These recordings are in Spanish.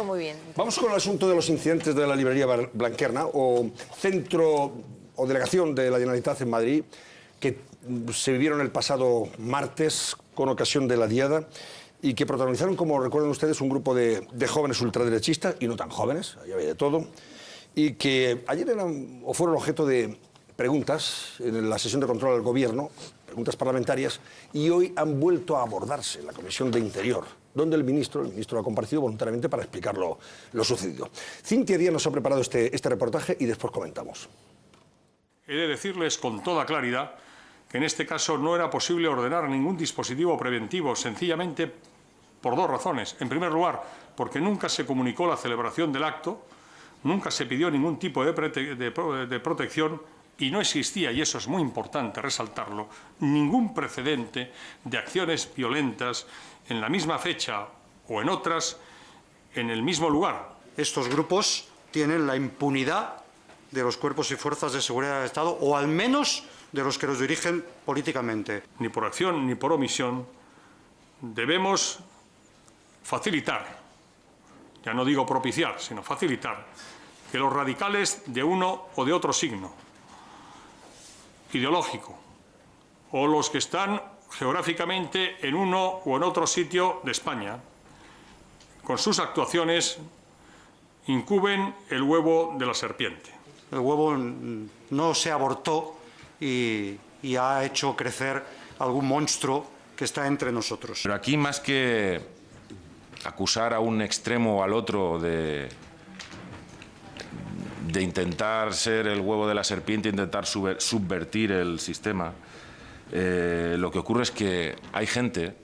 Muy bien. Vamos con el asunto de los incidentes de la librería Blanquerna, o centro o delegación de la Generalitat en Madrid, que se vivieron el pasado martes con ocasión de la Diada y que protagonizaron, como recuerdan ustedes, un grupo de jóvenes ultraderechistas, y no tan jóvenes, ahí había de todo, y que ayer eran o fueron objeto de preguntas en la sesión de control al Gobierno, preguntas parlamentarias, y hoy han vuelto a abordarse en la Comisión de Interior, donde el ministro ha comparecido voluntariamente para explicar lo sucedido. Cintia Díaz nos ha preparado este reportaje y después comentamos. He de decirles con toda claridad que en este caso no era posible ordenar ningún dispositivo preventivo, sencillamente por dos razones. En primer lugar, porque nunca se comunicó la celebración del acto, nunca se pidió ningún tipo de protección y no existía, y eso es muy importante resaltarlo, ningún precedente de acciones violentas en la misma fecha o en otras en el mismo lugar. Estos grupos tienen la impunidad de los cuerpos y fuerzas de seguridad del Estado, o al menos de los que los dirigen políticamente. Ni por acción ni por omisión debemos facilitar, ya no digo propiciar, sino facilitar, que los radicales de uno o de otro signo ideológico, o los que están geográficamente en uno o en otro sitio de España, con sus actuaciones incuben el huevo de la serpiente. El huevo no se abortó y ha hecho crecer algún monstruo que está entre nosotros. Pero aquí, más que acusar a un extremo o al otro de intentar ser el huevo de la serpiente, intentar subvertir el sistema, lo que ocurre es que hay gente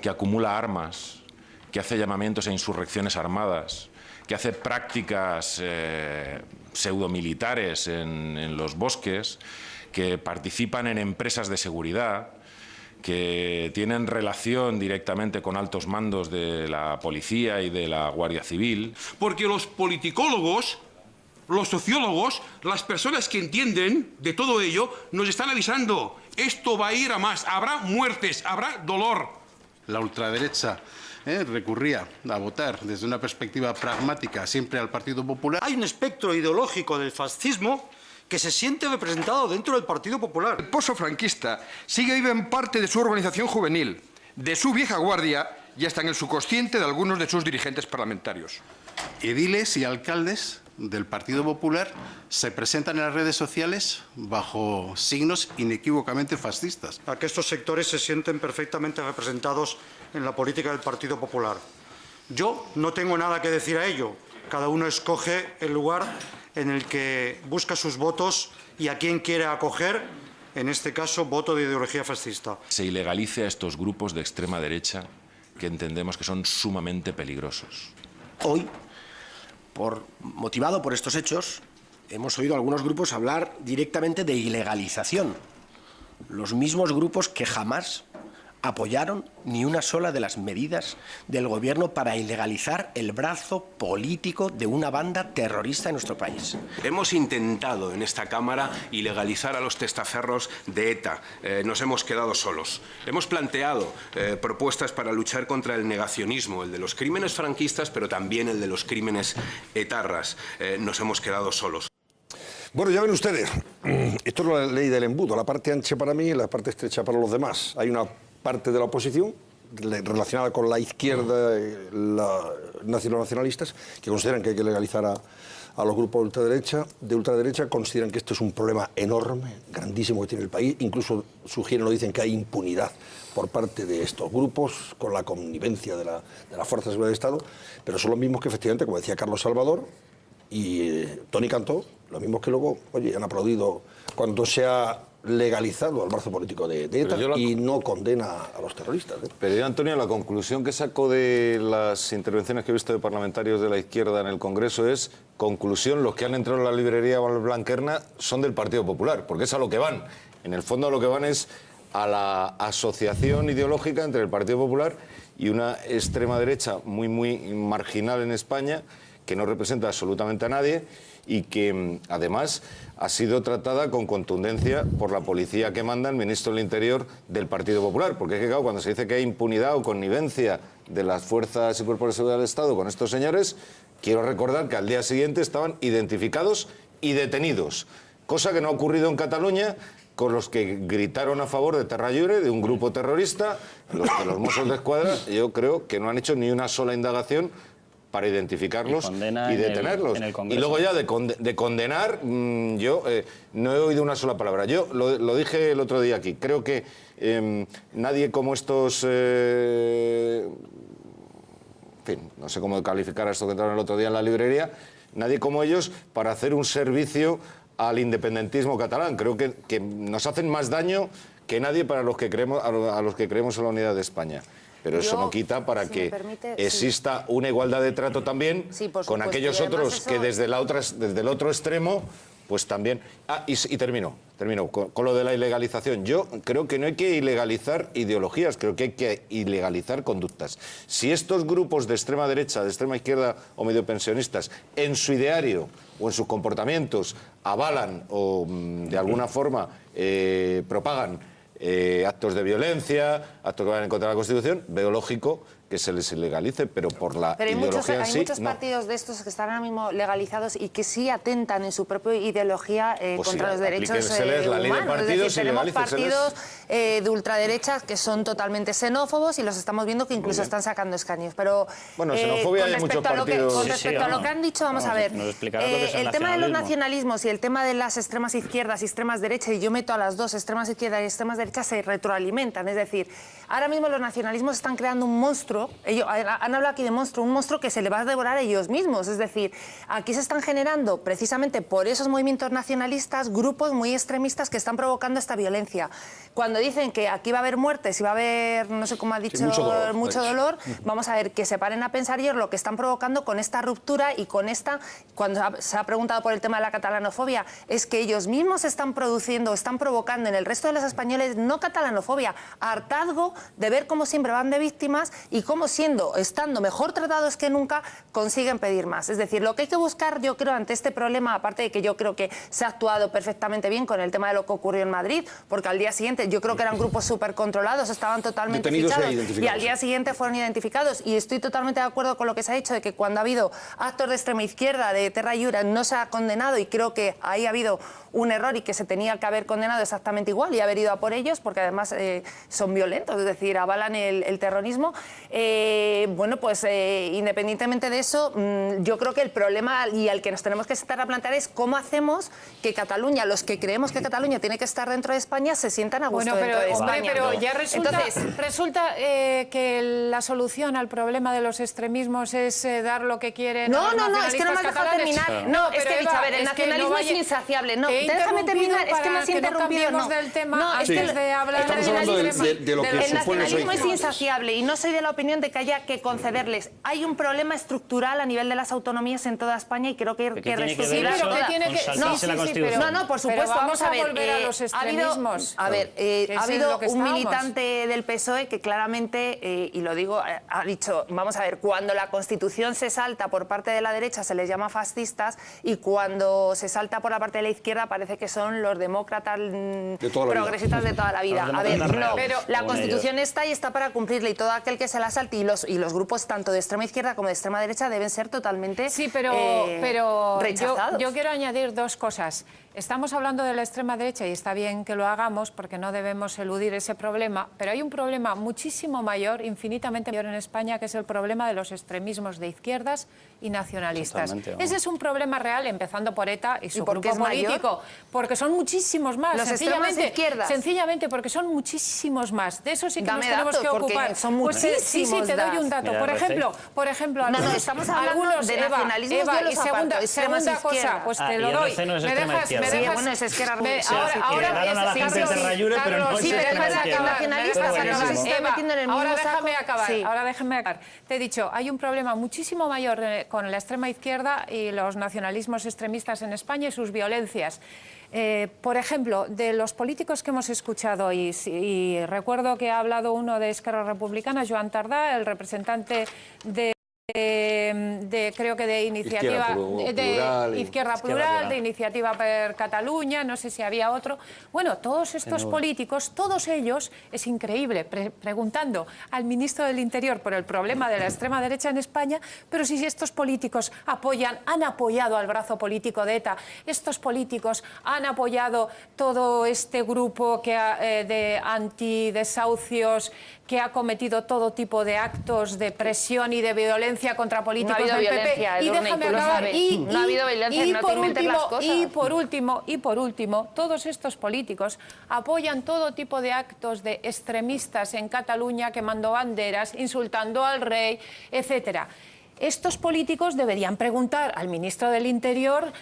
que acumula armas, que hace llamamientos a insurrecciones armadas, que hace prácticas pseudomilitares en los bosques, que participan en empresas de seguridad, que tienen relación directamente con altos mandos de la policía y de la Guardia Civil. Porque los politicólogos, los sociólogos, las personas que entienden de todo ello, nos están avisando. Esto va a ir a más. Habrá muertes, habrá dolor. La ultraderecha recurría a votar desde una perspectiva pragmática siempre al Partido Popular. Hay un espectro ideológico del fascismo que se siente representado dentro del Partido Popular. El pozo franquista sigue vivo en parte de su organización juvenil, de su vieja guardia y hasta en el subconsciente de algunos de sus dirigentes parlamentarios. Ediles y alcaldes del Partido Popular se presentan en las redes sociales bajo signos inequívocamente fascistas. A que estos sectores se sienten perfectamente representados en la política del Partido Popular. Yo no tengo nada que decir a ello. Cada uno escoge el lugar en el que busca sus votos y a quién quiere acoger, en este caso, voto de ideología fascista. Se ilegalice a estos grupos de extrema derecha que entendemos que son sumamente peligrosos. Hoy, motivado por estos hechos, hemos oído a algunos grupos hablar directamente de ilegalización. Los mismos grupos que jamás apoyaron ni una sola de las medidas del Gobierno para ilegalizar el brazo político de una banda terrorista en nuestro país. Hemos intentado en esta Cámara ilegalizar a los testaferros de ETA. Nos hemos quedado solos. Hemos planteado propuestas para luchar contra el negacionismo, el de los crímenes franquistas, pero también el de los crímenes etarras. Nos hemos quedado solos. Bueno, ya ven ustedes, esto es la ley del embudo, la parte ancha para mí y la parte estrecha para los demás. Hay una parte de la oposición relacionada con la izquierda, los nacionalistas, que consideran que hay que legalizar a los grupos de ultraderecha, consideran que esto es un problema enorme, grandísimo que tiene el país, incluso sugieren o dicen que hay impunidad por parte de estos grupos con la connivencia de las fuerzas de seguridad del Estado, pero son los mismos que efectivamente, como decía Carlos Salvador y Toni Cantó, los mismos que luego, oye, han aplaudido cuando se ha legalizado al brazo político de ETA y no condena a los terroristas. Pero yo, Antonio, la conclusión que saco de las intervenciones que he visto de parlamentarios de la izquierda en el Congreso es, conclusión, los que han entrado en la librería Blanquerna son del Partido Popular, porque es a lo que van. En el fondo a lo que van es a la asociación ideológica entre el Partido Popular y una extrema derecha muy marginal en España, que no representa absolutamente a nadie y que además ha sido tratada con contundencia por la policía que manda el ministro del Interior del Partido Popular. Porque es que, claro, cuando se dice que hay impunidad o connivencia de las fuerzas y cuerpos de seguridad del Estado con estos señores, quiero recordar que al día siguiente estaban identificados y detenidos, cosa que no ha ocurrido en Cataluña, con los que gritaron a favor de Terra Lliure, de un grupo terrorista, los Mossos de Escuadra, yo creo que no han hecho ni una sola indagación para identificarlos y detenerlos. Y luego ya de condenar, yo no he oído una sola palabra. Yo lo dije el otro día aquí, creo que nadie como estos... en fin, no sé cómo calificar a estos que entraron el otro día en la librería, nadie como ellos para hacer un servicio al independentismo catalán. Creo que nos hacen más daño que nadie para los que creemos, a los que creemos en la unidad de España. Pero eso no quita para que exista una igualdad de trato también con aquellos otros que desde el otro extremo, pues también... Y termino con lo de la ilegalización. Yo creo que no hay que ilegalizar ideologías, creo que hay que ilegalizar conductas. Si estos grupos de extrema derecha, de extrema izquierda o medio pensionistas, en su ideario o en sus comportamientos avalan o de alguna forma propagan actos de violencia, actos que van en contra de la Constitución, veo lógico que se les ilegalice, pero por la ideología en sí, hay muchos partidos de estos que están ahora mismo legalizados y que sí atentan en su propia ideología contra los derechos humanos. Es decir, tenemos partidos de ultraderecha que son totalmente xenófobos y los estamos viendo que incluso están sacando escaños. Pero bueno, xenofobia hay muchos partidos. Con respecto a lo que han dicho, vamos a ver, el tema de los nacionalismos y el tema de las extremas izquierdas y extremas derechas, y yo meto a las dos, extremas izquierdas y extremas derechas, se retroalimentan. Es decir, ahora mismo los nacionalismos están creando un monstruo. Ellos han hablado aquí de monstruo, un monstruo que se le va a devorar a ellos mismos. Es decir, aquí se están generando, precisamente por esos movimientos nacionalistas, grupos muy extremistas que están provocando esta violencia. Cuando dicen que aquí va a haber muertes y va a haber, no sé cómo ha dicho, mucho dolor, vamos a ver, que se paren a pensar ellos lo que están provocando con esta ruptura y con esta, cuando se ha preguntado por el tema de la catalanofobia, es que ellos mismos están produciendo, están provocando en el resto de los españoles no catalanofobia, hartazgo de ver cómo siempre van de víctimas y cómo estando mejor tratados que nunca, consiguen pedir más. Es decir, lo que hay que buscar, yo creo, ante este problema, aparte de que yo creo que se ha actuado perfectamente bien con el tema de lo que ocurrió en Madrid, porque al día siguiente yo creo que eran grupos súper controlados, estaban totalmente fichados y al día siguiente fueron identificados. Y estoy totalmente de acuerdo con lo que se ha dicho de que cuando ha habido actos de extrema izquierda, de Terra Lliure, no se ha condenado, y creo que ahí ha habido un error y que se tenía que haber condenado exactamente igual y haber ido a por ellos, porque además son violentos, es decir, avalan el terrorismo. Bueno, pues independientemente de eso, yo creo que el problema y al que nos tenemos que sentar a plantear es cómo hacemos que Cataluña, los que creemos que Cataluña tiene que estar dentro de España, se sientan a gusto dentro de España. Pero ya resulta que la solución al problema de los extremismos es dar lo que quieren a los nacionalistas es que no me has dejado terminar. No, es que, Eva, a ver, el nacionalismo es insaciable. No, déjame terminar, es que me has interrumpido. No, del tema es que estamos hablando de lo que el nacionalismo es insaciable y no soy de la opinión de que haya que concederles. Hay un problema estructural a nivel de las autonomías en toda España y creo que hay que reestructurarla toda. No, por supuesto, vamos a ver. Ha habido un militante del PSOE que claramente, y lo digo, ha dicho, vamos a ver, cuando la Constitución se salta por parte de la derecha se les llama fascistas y cuando se salta por la parte de la izquierda parece que son los demócratas progresistas de toda la vida. A ver, no, pero la Constitución está y está para cumplirla y todo aquel que se la salte y los grupos tanto de extrema izquierda como de extrema derecha deben ser totalmente rechazados. Yo quiero añadir dos cosas. Estamos hablando de la extrema derecha y está bien que lo hagamos porque no debemos eludir ese problema, pero hay un problema muchísimo mayor, infinitamente mayor en España, que es el problema de los extremismos de izquierdas y nacionalistas. Ese es un problema real, empezando por ETA y su grupo político, porque son muchísimos más. Los extremos de izquierdas. Sencillamente porque son muchísimos más. De eso sí que nos tenemos que ocupar. Son muchísimos. Sí, te doy un dato. Mira, por ejemplo, estamos hablando de nacionalismo y segunda cosa, pues te lo doy. Bueno, es Esquerra ahora a la gente de Terra Lliure, pero no es Ahora déjame acabar. Te he dicho, hay un problema muchísimo mayor con la extrema izquierda y los nacionalismos extremistas en España y sus violencias. Por ejemplo, de los políticos que hemos escuchado, y recuerdo que ha hablado uno de Esquerra Republicana, Joan Tardá, el representante de creo que de iniciativa Izquierda Plural, de Iniciativa per Catalunya, no sé si había otro. Bueno, todos estos políticos, todos ellos, es increíble, preguntando al ministro del Interior por el problema de la extrema derecha en España, pero si estos políticos han apoyado al brazo político de ETA, estos políticos han apoyado todo este grupo de antidesahucios que ha cometido todo tipo de actos de presión y de violencia contra políticos del PP. Y déjame acabar. No ha habido violencia, no te inventes las cosas. Y por último, todos estos políticos apoyan todo tipo de actos de extremistas en Cataluña quemando banderas, insultando al rey, etcétera. Estos políticos deberían preguntar al ministro del Interior,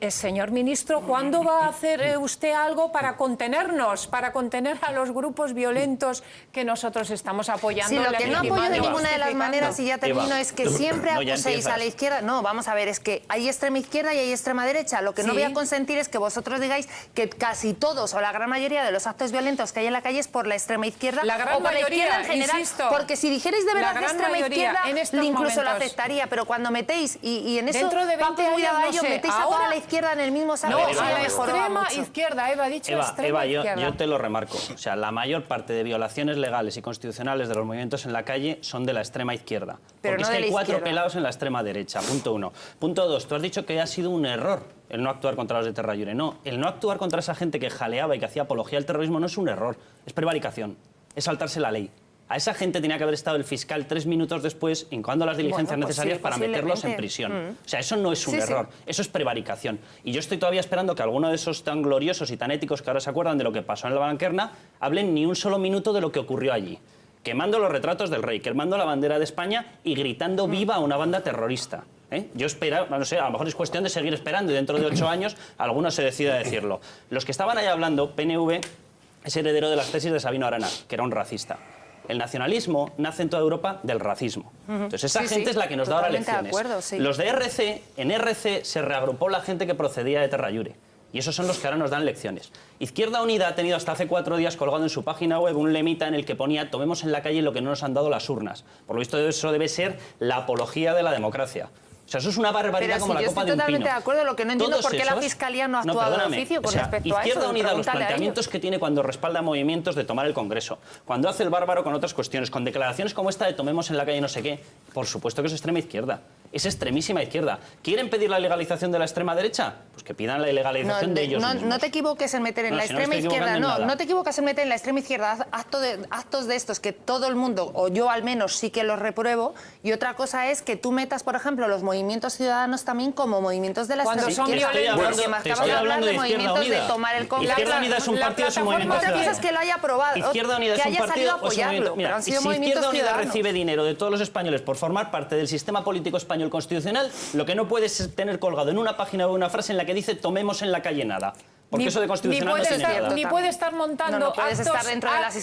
señor ministro, ¿cuándo va a hacer usted algo para contenernos, para contener a los grupos violentos que nosotros estamos apoyando? Sí, lo que no apoyo de ninguna de las maneras, y ya termino, es que siempre acuséis a la izquierda. No, vamos a ver, es que hay extrema izquierda y hay extrema derecha. Lo que no voy a consentir es que vosotros digáis que casi todos o la gran mayoría de los actos violentos que hay en la calle es por la extrema izquierda o por la izquierda en general. Insisto, porque si dijerais de verdad que extrema izquierda, incluso lo aceptaría. Pero cuando metéis, y en eso dentro de 20 años, no sé, metéis a toda la izquierda en el mismo saco. No, a la extrema izquierda, Eva ha dicho extrema izquierda. Yo te lo remarco. O sea, la mayor parte de violaciones legales y constitucionales de los movimientos en la calle son de la extrema izquierda. Pero porque no es que hay 4 pelados en la extrema derecha, punto 1. Punto 2, tú has dicho que ha sido un error el no actuar contra los de Terra Llure. No, el no actuar contra esa gente que jaleaba y que hacía apología al terrorismo no es un error, es prevaricación, es saltarse la ley. A esa gente tenía que haber estado el fiscal 3 minutos después incoando las diligencias necesarias para meterlos en prisión. O sea, eso no es un error, eso es prevaricación. Y yo estoy todavía esperando que alguno de esos tan gloriosos y tan éticos que ahora se acuerdan de lo que pasó en la Blanquerna hablen ni un solo minuto de lo que ocurrió allí. Quemando los retratos del rey, quemando la bandera de España y gritando viva a una banda terrorista. Yo espero, no sé, a lo mejor es cuestión de seguir esperando y dentro de 8 años alguno se decida a decirlo. Los que estaban ahí hablando, PNV es heredero de las tesis de Sabino Arana, que era un racista. El nacionalismo nace en toda Europa del racismo. Entonces esa gente es la que nos da ahora lecciones. Los de RC, en RC se reagrupó la gente que procedía de Terra Llure. Y esos son los que ahora nos dan lecciones. Izquierda Unida ha tenido hasta hace 4 días colgado en su página web un lemita en el que ponía tomemos en la calle lo que no nos han dado las urnas. Por lo visto eso debe ser la apología de la democracia. O sea, eso es una barbaridad como la copa de un pino. Yo estoy totalmente de acuerdo, lo que no entiendo es por qué la Fiscalía no ha actuado de oficio con respecto a eso. Izquierda Unida, los planteamientos que tiene cuando respalda movimientos de tomar el Congreso, cuando hace el bárbaro con otras cuestiones, con declaraciones como esta de tomemos en la calle no sé qué, por supuesto que es extrema izquierda. Es extremísima izquierda. ¿Quieren pedir la legalización de la extrema derecha? Pues que pidan la ilegalización de ellos mismos. No te equivoques en meter en la extrema izquierda, no te equivoques en meter en la extrema izquierda actos de estos que todo el mundo, o yo al menos, sí que los repruebo, y otra cosa es que tú metas, por ejemplo, los movimientos ciudadanos también como movimientos de la extrema izquierda. Te estoy hablando de Izquierda Unida. De tomar el Congreso. Izquierda Unida es un partido, es un movimiento ciudadano. Piensas que lo haya aprobado, Izquierda Unida es un partido, o es un movimiento. Mira, si Izquierda Unida recibe dinero de todos los españoles por formar parte del sistema político español constitucional, lo que no puedes es tener colgado en una página o una frase en la que dice tomemos en la calle nada. Porque eso de constitucional no tiene nada. Ni puede estar montando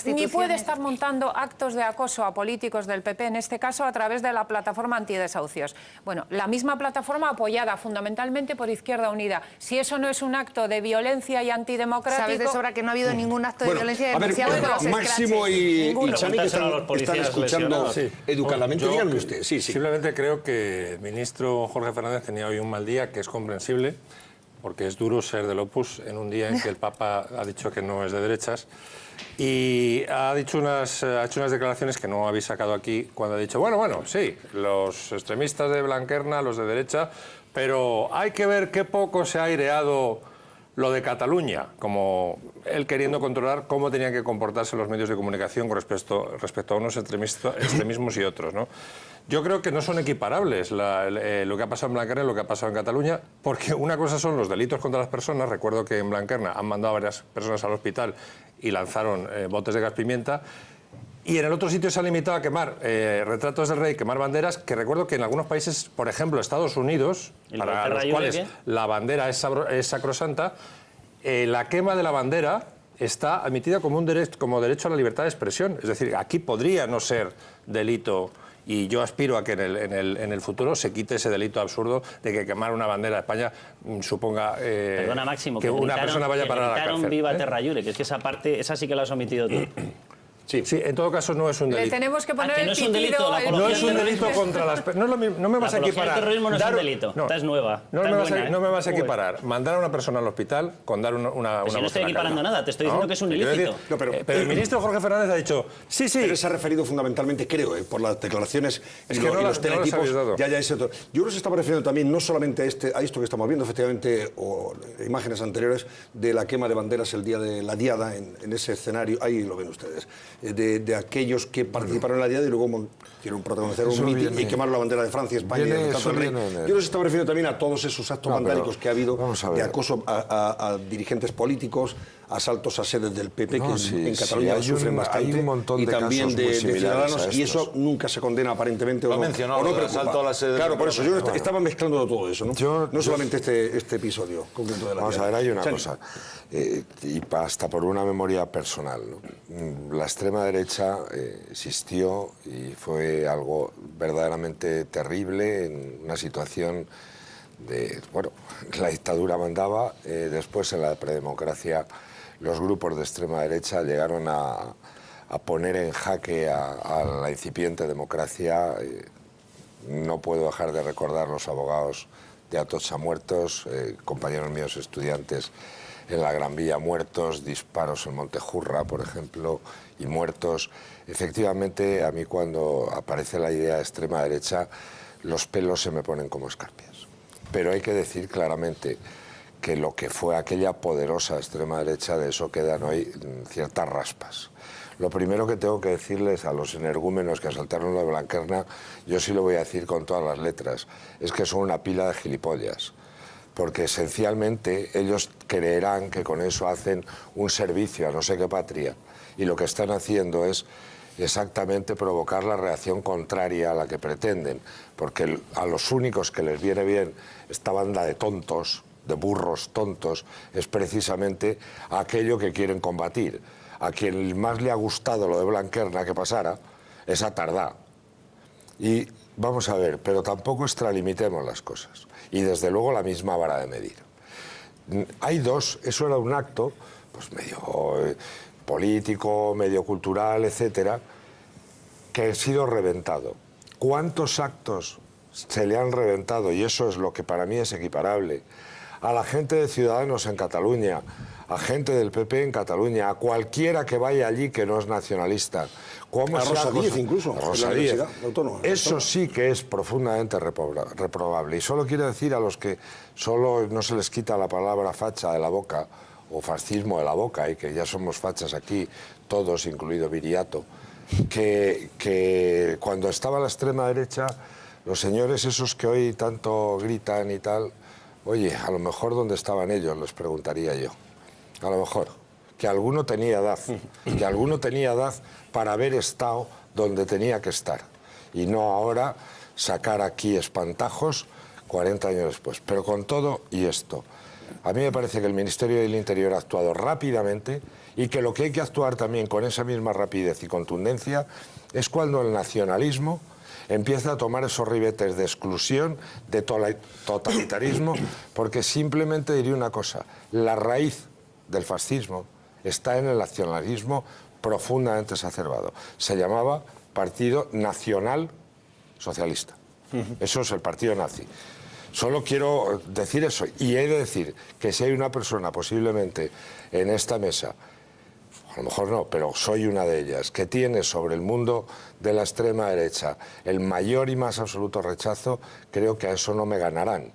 ni puede estar montando actos de acoso a políticos del PP, en este caso a través de la plataforma antidesahucios. Bueno, la misma plataforma apoyada fundamentalmente por Izquierda Unida. Si eso no es un acto de violencia y antidemocrático... Sabes de sobra que no ha habido ningún acto de violencia denunciado por los Máximo y Chani, que están escuchando educadamente, díganme usted. Simplemente creo que el ministro Jorge Fernández tenía hoy un mal día, que es comprensible, porque es duro ser del Opus en un día en que el Papa ha dicho que no es de derechas y ha hecho unas declaraciones que no habéis sacado aquí cuando ha dicho, bueno, sí, los extremistas de Blanquerna, los de derecha, pero hay que ver qué poco se ha aireado lo de Cataluña, como él queriendo controlar cómo tenían que comportarse los medios de comunicación con respecto a unos extremismos y otros, ¿no? Yo creo que no son equiparables lo que ha pasado en Blanquerna y lo que ha pasado en Cataluña, porque una cosa son los delitos contra las personas. Recuerdo que en Blanquerna han mandado a varias personas al hospital y lanzaron botes de gas pimienta. Y en el otro sitio se ha limitado a quemar retratos del rey, quemar banderas, que recuerdo que en algunos países, por ejemplo, Estados Unidos, para los cuales la bandera es sacrosanta, la quema de la bandera está admitida como derecho a la libertad de expresión. Es decir, aquí podría no ser delito, y yo aspiro a que en el futuro se quite ese delito absurdo de que quemar una bandera de España suponga Perdona, Máximo, que una persona vaya para la cárcel. Viva Terra Llure, que es que esa parte, esa sí que la has omitido tú. Sí, en todo caso no es un delito. Le tenemos que poner el no es un delito, no es un delito contra las personas. No me vas a equiparar. El terrorismo no es un delito. Esta es nueva. No me vas a equiparar. Mandar a una persona al hospital con dar una yo no estoy equiparando nada, te estoy diciendo que es un ilícito. Pero el ministro Jorge Fernández ha dicho, sí. Pero se ha referido fundamentalmente, creo, por las declaraciones y los teletipos. Yo creo que se estaba refiriendo también no solamente a esto que estamos viendo, efectivamente, o imágenes anteriores de la quema de banderas el día de la Diada, en ese escenario, ahí lo ven ustedes, de aquellos que participaron en la Diada y luego quieren protagonizar un mitin y quemar la bandera de Francia, España y el Retrato del Rey. Yo creo que se estaba refiriendo también a todos esos actos vandálicos que ha habido de acoso a dirigentes políticos, asaltos a sedes del PP, que en Cataluña sufren bastante, hay un montón de y también casos de muy ciudadanos, y estos. eso nunca se condena aparentemente o no preocupa. Asalto a la sede claro, por eso yo estaba mezclando todo eso, no solamente este episodio concreto de la Vamos a ver, hay una cosa, y hasta por una memoria personal, ¿no? La extrema derecha existió y fue algo verdaderamente terrible en una situación de, bueno, la dictadura mandaba, después en la predemocracia los grupos de extrema derecha llegaron a poner en jaque a la incipiente democracia. No puedo dejar de recordar los abogados de Atocha muertos, compañeros míos estudiantes en la Gran Vía muertos, disparos en Montejurra, por ejemplo, y muertos. Efectivamente, a mí cuando aparece la idea de extrema derecha, los pelos se me ponen como escarpias. Pero hay que decir claramente que lo que fue aquella poderosa extrema derecha, de eso quedan hoy ciertas raspas. Lo primero que tengo que decirles a los energúmenos que asaltaron la Blanquerna, yo sí lo voy a decir con todas las letras, es que son una pila de gilipollas. Porque esencialmente ellos creerán que con eso hacen un servicio a no sé qué patria, y lo que están haciendo es exactamente provocar la reacción contraria a la que pretenden, porque a los únicos que les viene bien esta banda de tontos, de burros tontos, es precisamente aquello que quieren combatir. A quien más le ha gustado lo de Blanquerna que pasara es a Tardá. Y vamos a ver, pero tampoco extralimitemos las cosas. Y desde luego la misma vara de medir. Hay dos, eso era un acto pues medio político, medio cultural, etcétera, que ha sido reventado. ¿Cuántos actos se le han reventado? Y eso es lo que para mí es equiparable a la gente de Ciudadanos en Cataluña, a gente del PP en Cataluña, a cualquiera que vaya allí que no es nacionalista. A Rosa Díez incluso, Rosa Díez. Eso sí que es profundamente reprobable. Y solo quiero decir a los que solo no se les quita la palabra facha de la boca, o fascismo de la boca, y que ya somos fachas aquí, todos, incluido Viriato, que cuando estaba la extrema derecha, los señores esos que hoy tanto gritan y tal, oye, a lo mejor ¿dónde estaban ellos?, les preguntaría yo. A lo mejor, que alguno tenía edad para haber estado donde tenía que estar, y no ahora sacar aquí espantajos 40 años después. Pero con todo y esto, a mí me parece que el Ministerio del Interior ha actuado rápidamente, y que lo que hay que actuar también con esa misma rapidez y contundencia es cuando el nacionalismo empieza a tomar esos ribetes de exclusión, de totalitarismo, porque simplemente diría una cosa, la raíz del fascismo está en el nacionalismo profundamente exacerbado. Se llamaba Partido Nacional Socialista. Eso es el partido nazi. Solo quiero decir eso, y he de decir que si hay una persona posiblemente en esta mesa, a lo mejor no, pero soy una de ellas, que tiene sobre el mundo de la extrema derecha el mayor y más absoluto rechazo, creo que a eso no me ganarán,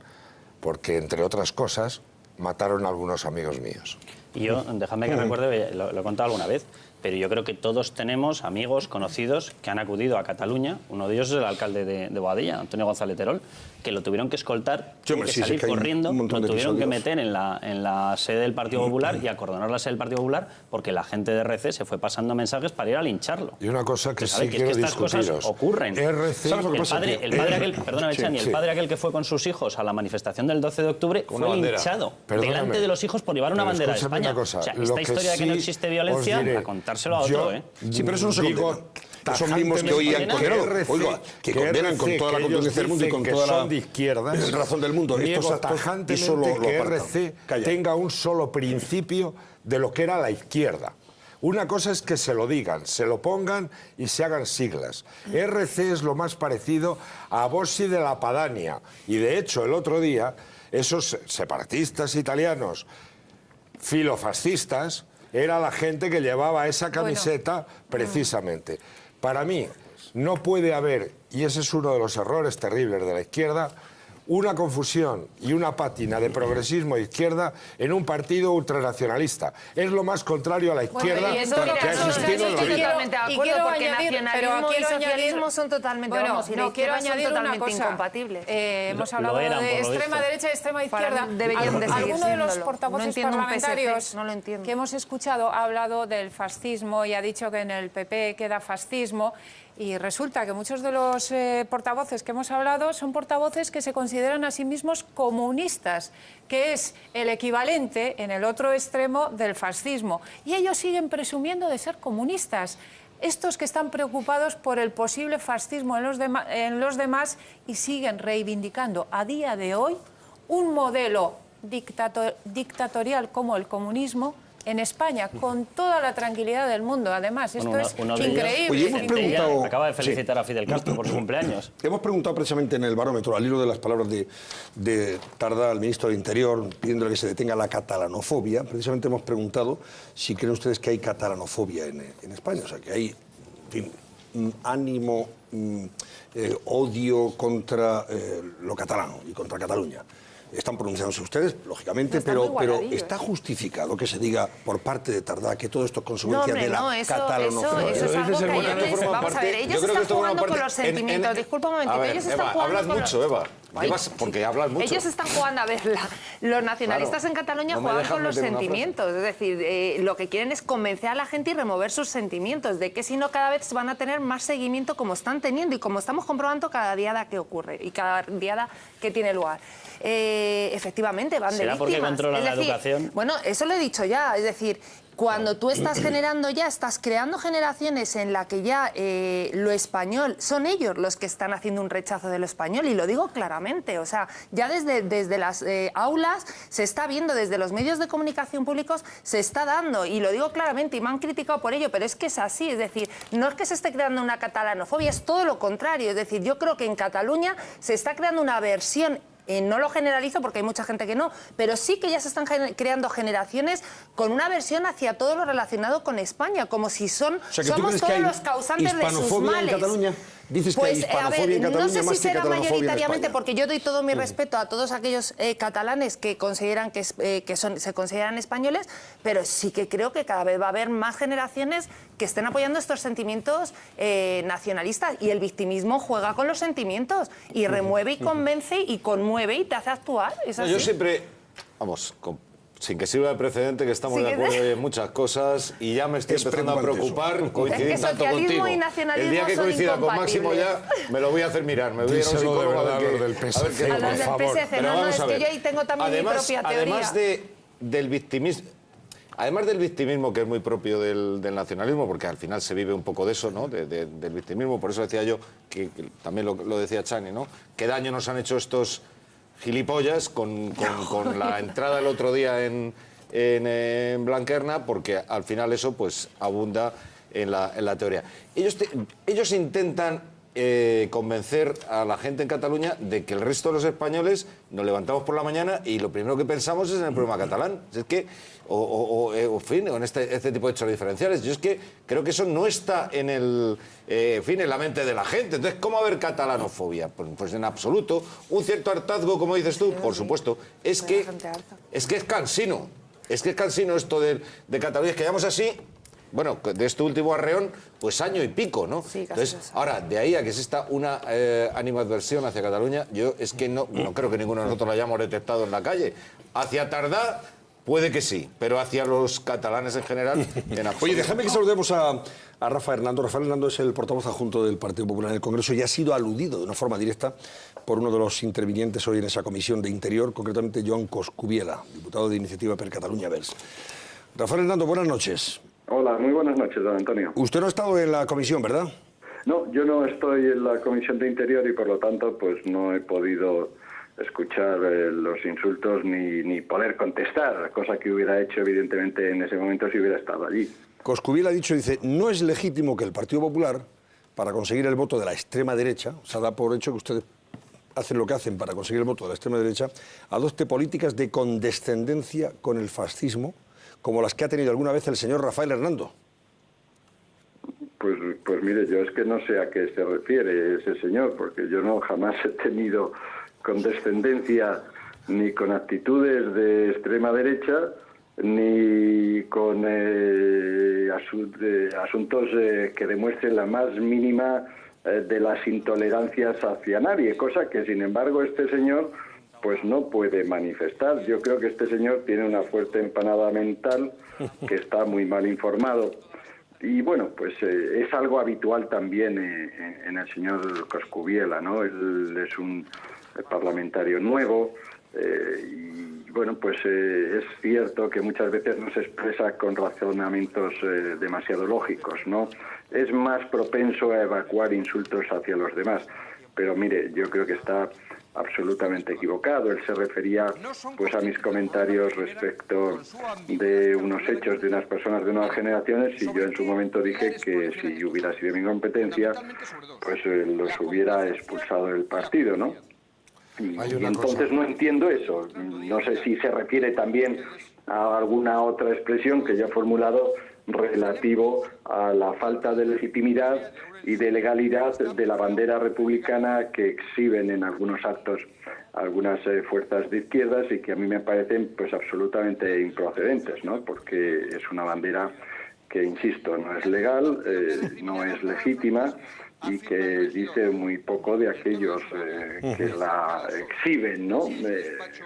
porque, entre otras cosas, mataron a algunos amigos míos. Y yo, déjame que recuerde, lo he contado alguna vez, pero yo creo que todos tenemos amigos, conocidos, que han acudido a Cataluña. Uno de ellos es el alcalde de Boadilla, Antonio González Terol, que lo tuvieron que escoltar, que salir corriendo, lo tuvieron que meter en la sede del Partido Popular y acordonar la sede del Partido Popular, porque la gente de RC se fue pasando mensajes para ir a lincharlo. Y una cosa que sí que quiero estas discutiros. cosas ocurren. RC, el padre aquel, perdóname, Chani, el padre aquel que fue con sus hijos a la manifestación del 12 de octubre fue linchado delante de los hijos por llevar una bandera de España. O sea, esta historia de que no existe violencia, para contárselo a otro, ¿eh? Sí, pero eso no se condena. Son mismos que hoy han condenado. Oiga, que condenan con toda la contundencia del mundo y con toda la de izquierdas, razón del mundo. Niego tajantemente que RC tenga un solo principio de lo que era la izquierda. Una cosa es que se lo digan, se lo pongan y se hagan siglas. RC es lo más parecido a Bossi de la Padania. Y de hecho, el otro día, esos separatistas italianos filofascistas, era la gente que llevaba esa camiseta precisamente. Para mí, no puede haber, y ese es uno de los errores terribles de la izquierda, una confusión y una pátina de progresismo e izquierda en un partido ultranacionalista. Es lo más contrario a la izquierda que ha existido en la vida. Totalmente de acuerdo, porque nacionalismo y socialismo son totalmente, no quiero añadir totalmente una cosa. incompatibles. Hemos hablado de extrema derecha y extrema izquierda. Alguno de los portavoces parlamentarios que hemos escuchado ha hablado del fascismo y ha dicho que en el PP queda fascismo. Y resulta que muchos de los portavoces que hemos hablado son portavoces que se consideran a sí mismos comunistas, que es el equivalente en el otro extremo del fascismo. Y ellos siguen presumiendo de ser comunistas. Estos que están preocupados por el posible fascismo en los demás y siguen reivindicando a día de hoy un modelo dictatorial como el comunismo en España, con toda la tranquilidad del mundo. Además, esto es increíble. Oye, hemos preguntado... Acaba de felicitar a Fidel Castro por su cumpleaños. Hemos preguntado precisamente en el barómetro, al hilo de las palabras de Tardá, al ministro del Interior, pidiéndole que se detenga la catalanofobia. Precisamente hemos preguntado si creen ustedes que hay catalanofobia en España. O sea, que hay, en fin, ánimo, odio contra lo catalán y contra Cataluña. Están pronunciándose ustedes, lógicamente, pero ¿está justificado que se diga por parte de Tardá que todo esto es consecuencia de la catalanofobia? Eso es algo que vamos a ver, ellos están jugando con los sentimientos. Disculpa un momentito, ellos están jugando hablas mucho, Eva. Porque hablas mucho. Ellos están jugando, a ver, los nacionalistas en Cataluña juegan con los sentimientos. Es decir, lo que quieren es convencer a la gente y remover sus sentimientos, de que si no cada vez van a tener más seguimiento como están teniendo y como estamos comprobando cada diada que ocurre y cada diada que tiene lugar. Efectivamente, van de víctimas. ¿Será porque controlan la educación? Bueno, eso lo he dicho ya, es decir, cuando tú estás generando ya, estás creando generaciones en la que ya lo español, son ellos los que están haciendo un rechazo de lo español, y lo digo claramente, o sea, ya desde las aulas se está viendo, desde los medios de comunicación públicos se está dando, y lo digo claramente, y me han criticado por ello, pero es que es así, es decir, no es que se esté creando una catalanofobia, es todo lo contrario, es decir, yo creo que en Cataluña se está creando una versión. No lo generalizo porque hay mucha gente que no, pero sí que ya se están creando generaciones con una versión hacia todo lo relacionado con España, como si somos todos los causantes de sus males. En Cataluña? Dices que hay hispanofobia en Cataluña, no sé si más que será catalanofobia mayoritariamente, porque yo doy todo mi respeto a todos aquellos catalanes que consideran se consideran españoles, pero sí que creo que cada vez va a haber más generaciones que estén apoyando estos sentimientos nacionalistas, y el victimismo juega con los sentimientos y remueve y convence y conmueve y te hace actuar. ¿Es así? Yo siempre, vamos, sin que sirva de precedente, que estamos de acuerdo en muchas cosas, y ya me estoy empezando a preocupar coincidir tanto contigo. El día que coincida con Máximo ya me lo voy a hacer mirar, me voy a ir a un psicólogo a ver del PSC. A los del PSC, no, es que yo ahí tengo también mi propia teoría. Además del victimismo, que es muy propio del nacionalismo, porque al final se vive un poco de eso, ¿no? Del victimismo, por eso decía yo, que también lo decía Chani, ¿no? ¿Qué daño nos han hecho estos gilipollas con la entrada el otro día en Blanquerna? Porque al final eso pues abunda en la teoría. Ellos intentan convencer a la gente en Cataluña de que el resto de los españoles nos levantamos por la mañana y lo primero que pensamos es en el problema catalán. Es que, en fin, en este tipo de hechos diferenciales. Yo es que creo que eso no está en la mente de la gente. Entonces, ¿cómo haber catalanofobia? Pues en absoluto. Un cierto hartazgo, como dices tú, por supuesto. Es que es cansino. Es que es cansino esto de Cataluña. Es que llamamos así. Bueno, de este último arreón, pues año y pico, ¿no? Sí, entonces, ahora, de ahí a que exista una animadversión hacia Cataluña, yo es que no creo que ninguno de nosotros la hayamos detectado en la calle. Hacia Tardá, puede que sí, pero hacia los catalanes en general, en absoluto. Oye, déjame que saludemos a Rafa Hernando. Rafa Hernando es el portavoz adjunto del Partido Popular en el Congreso y ha sido aludido de una forma directa por uno de los intervinientes hoy en esa comisión de Interior, concretamente Joan Coscubiela, diputado de Iniciativa per Catalunya Verds. Rafa Hernando, buenas noches. Hola, muy buenas noches, don Antonio. Usted no ha estado en la comisión, ¿verdad? No, yo no estoy en la Comisión de Interior y por lo tanto pues no he podido escuchar los insultos ni poder contestar, cosa que hubiera hecho evidentemente en ese momento si hubiera estado allí. Coscubiela ha dicho, dice, no es legítimo que el Partido Popular, para conseguir el voto de la extrema derecha, o sea, da por hecho que ustedes hacen lo que hacen para conseguir el voto de la extrema derecha, adopte políticas de condescendencia con el fascismo, como las que ha tenido alguna vez el señor Rafael Hernando. Pues mire, yo es que no sé a qué se refiere ese señor, porque yo no jamás he tenido condescendencia ni con actitudes de extrema derecha, ni con asuntos que demuestren la más mínima de las intolerancias hacia nadie, cosa que sin embargo este señor pues no puede manifestar. Yo creo que este señor tiene una fuerte empanada mental, que está muy mal informado. Y bueno, pues es algo habitual también en el señor Coscubiela, ¿no? Él es un parlamentario nuevo y bueno, pues es cierto que muchas veces no se expresa con razonamientos demasiado lógicos, ¿no? Es más propenso a evacuar insultos hacia los demás. Pero mire, yo creo que está absolutamente equivocado. Él se refería pues a mis comentarios respecto de unos hechos de unas personas de nuevas generaciones, y yo en su momento dije que si hubiera sido mi competencia, pues los hubiera expulsado del partido, ¿no? Y entonces no entiendo eso. No sé si se refiere también a alguna otra expresión que yo he formulado relativo a la falta de legitimidad y de legalidad de la bandera republicana que exhiben en algunos actos algunas fuerzas de izquierdas, y que a mí me parecen pues absolutamente improcedentes, ¿no? Porque es una bandera que, insisto, no es legal, no es legítima, y que dice muy poco de aquellos que la exhiben, ¿no?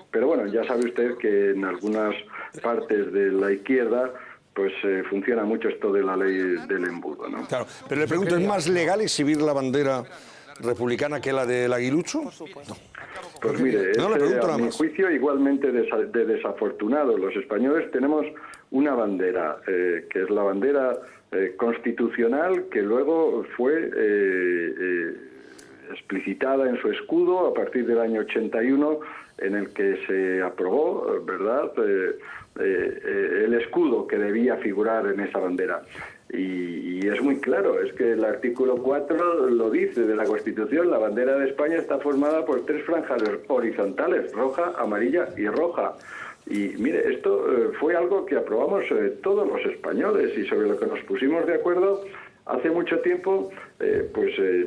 Pero bueno, ya sabe usted que en algunas partes de la izquierda pues funciona mucho esto de la ley del embudo, ¿no? Claro, pero le pregunto, ¿es más legal exhibir la bandera republicana que la del aguilucho? No. Pues mire, a mi juicio igualmente de desafortunado. Los españoles tenemos una bandera, que es la bandera constitucional, que luego fue explicitada en su escudo a partir del año 81, en el que se aprobó, ¿verdad?, el escudo que debía figurar en esa bandera. Y es muy claro, es que el artículo 4 lo dice de la Constitución: la bandera de España está formada por 3 franjas horizontales, roja, amarilla y roja. Y mire, esto fue algo que aprobamos todos los españoles, y sobre lo que nos pusimos de acuerdo hace mucho tiempo,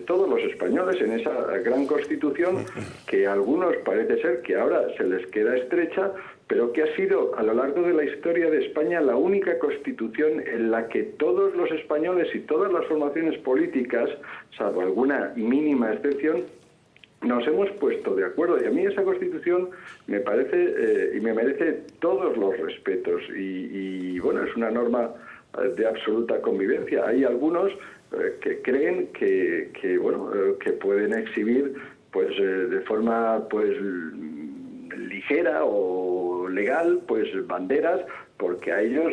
todos los españoles en esa gran Constitución, que a algunos parece ser que ahora se les queda estrecha, pero que ha sido a lo largo de la historia de España la única Constitución en la que todos los españoles y todas las formaciones políticas, salvo alguna mínima excepción, nos hemos puesto de acuerdo. Y a mí esa Constitución me parece y me merece todos los respetos. Y bueno, es una norma de absoluta convivencia. Hay algunos que creen que pueden exhibir pues de forma ligera o legal pues banderas porque a ellos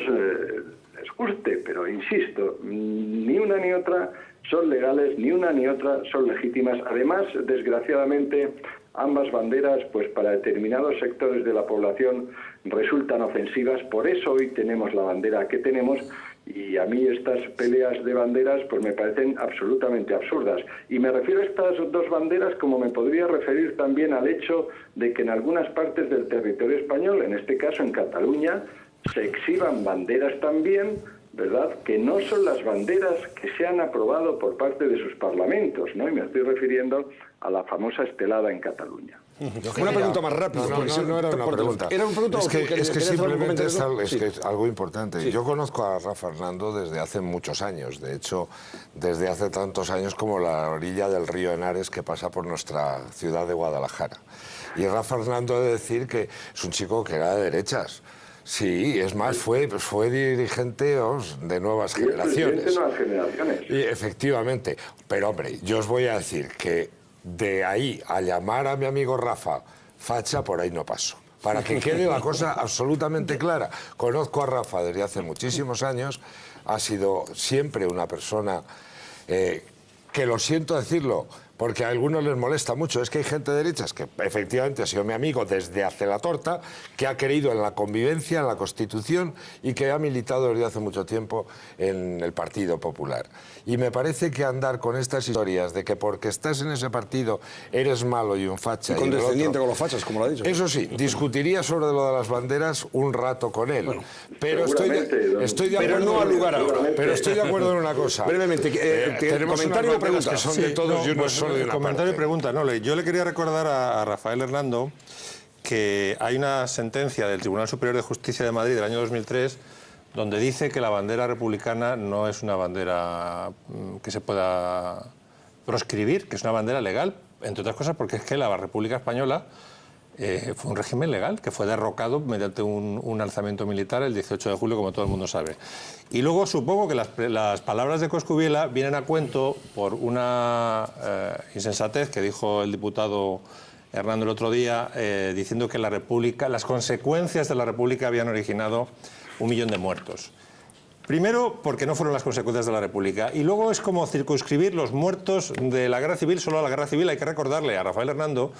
les guste, pero insisto, ni una ni otra son legales, ni una ni otra son legítimas. Además, desgraciadamente, ambas banderas pues para determinados sectores de la población resultan ofensivas. Por eso hoy tenemos la bandera que tenemos. Y a mí estas peleas de banderas pues me parecen absolutamente absurdas. Y me refiero a estas dos banderas como me podría referir también al hecho de que en algunas partes del territorio español, en este caso en Cataluña, se exhiban banderas también, ¿verdad?, que no son las banderas que se han aprobado por parte de sus parlamentos, ¿no? Y me estoy refiriendo a la famosa estelada en Cataluña. Una pregunta más rápida. No era una pregunta. ¿Era una pregunta? Es que simplemente es algo importante. Sí. Yo conozco a Rafa Hernando desde hace muchos años. De hecho, desde hace tantos años como la orilla del río Henares que pasa por nuestra ciudad de Guadalajara. Y Rafa Hernando, he de decir que es un chico que era de derechas. Sí, es más, fue dirigente de nuevas generaciones. De nuevas generaciones. Y, efectivamente. Pero, hombre, yo os voy a decir que de ahí a llamar a mi amigo Rafa facha, por ahí no paso. Para que quede la cosa absolutamente clara. Conozco a Rafa desde hace muchísimos años. Ha sido siempre una persona que, lo siento decirlo, porque a algunos les molesta mucho. Es que hay gente de derechas que efectivamente ha sido mi amigo desde hace la torta, que ha creído en la convivencia, en la Constitución y que ha militado desde hace mucho tiempo en el Partido Popular. Y me parece que andar con estas historias de que porque estás en ese partido eres malo y un facha... Y condescendiente con los fachas, como lo ha dicho. Eso sí, discutiría sobre lo de las banderas un rato con él. Bueno, pero estoy de acuerdo, pero no al lugar ahora. Pero estoy de acuerdo en una cosa. Brevemente, tenemos comentario unas o pregunta. que son de todos y uno solo de una comentario y parte. pregunta. No, yo le quería recordar a Rafael Hernando que hay una sentencia del Tribunal Superior de Justicia de Madrid del año 2003 donde dice que la bandera republicana no es una bandera que se pueda proscribir, que es una bandera legal, entre otras cosas porque es que la República Española fue un régimen legal que fue derrocado mediante un alzamiento militar el 18 de julio, como todo el mundo sabe. Y luego supongo que las palabras de Coscubiela vienen a cuento por una insensatez que dijo el diputado Hernando el otro día, diciendo que las consecuencias de la República habían originado 1 millón de muertos. Primero, porque no fueron las consecuencias de la República. Y luego es como circunscribir los muertos de la Guerra Civil solo a la Guerra Civil. Hay que recordarle a Rafael Hernando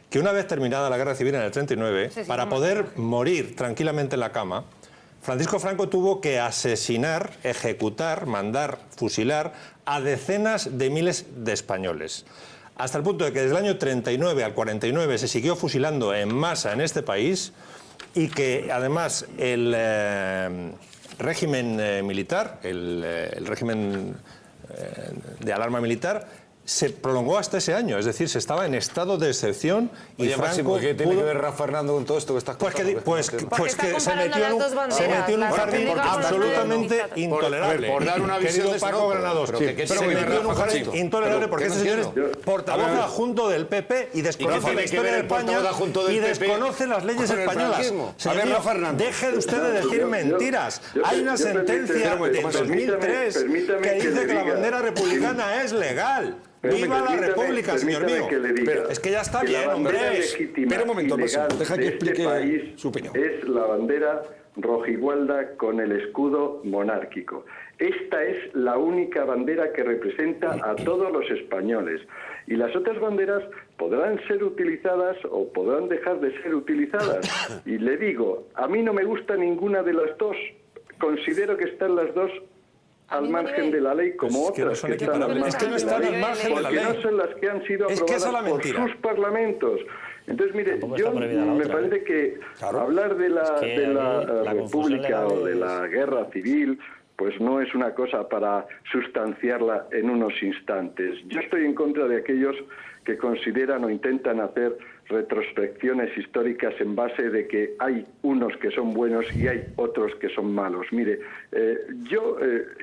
que una vez terminada la Guerra Civil en el 39, para poder morir tranquilamente en la cama, Francisco Franco tuvo que asesinar, ejecutar, mandar, fusilar a decenas de miles de españoles. Hasta el punto de que desde el año 39 al 49 se siguió fusilando en masa en este país y que además el régimen militar, el régimen de alarma militar, se prolongó hasta ese año, es decir, se estaba en estado de excepción y Oye, Franco... Máximo, ¿qué tiene que ver Rafa Hernando con todo esto que estás contando? Pues que se metió en un jardín absolutamente intolerable. Por dar una visión Querido de Paco Granados, se metió en un jardín intolerable porque este señor es portavoz adjunto del PP y desconoce la historia de España y desconoce las leyes españolas. Señor, deje usted de decir mentiras. Hay una sentencia de 2003 que dice que la bandera republicana es legal. ¡Viva la República, señor mío! Es que ya está bien, hombre. Espera un momento, deja que explique su opinión. Es la bandera rojigualda con el escudo monárquico. Esta es la única bandera que representa a todos los españoles. Y las otras banderas podrán ser utilizadas o podrán dejar de ser utilizadas. Y le digo, a mí no me gusta ninguna de las dos. Considero que están las dos al margen de la ley como otras que están al margen de la ley, porque no son las que han sido aprobadas por sus parlamentos. Entonces, mire, yo me parece que hablar de la República o de la Guerra Civil pues no es una cosa para sustanciarla en unos instantes. Yo estoy en contra de aquellos que consideran o intentan hacer retrospecciones históricas en base de que hay unos que son buenos y hay otros que son malos. Mire, yo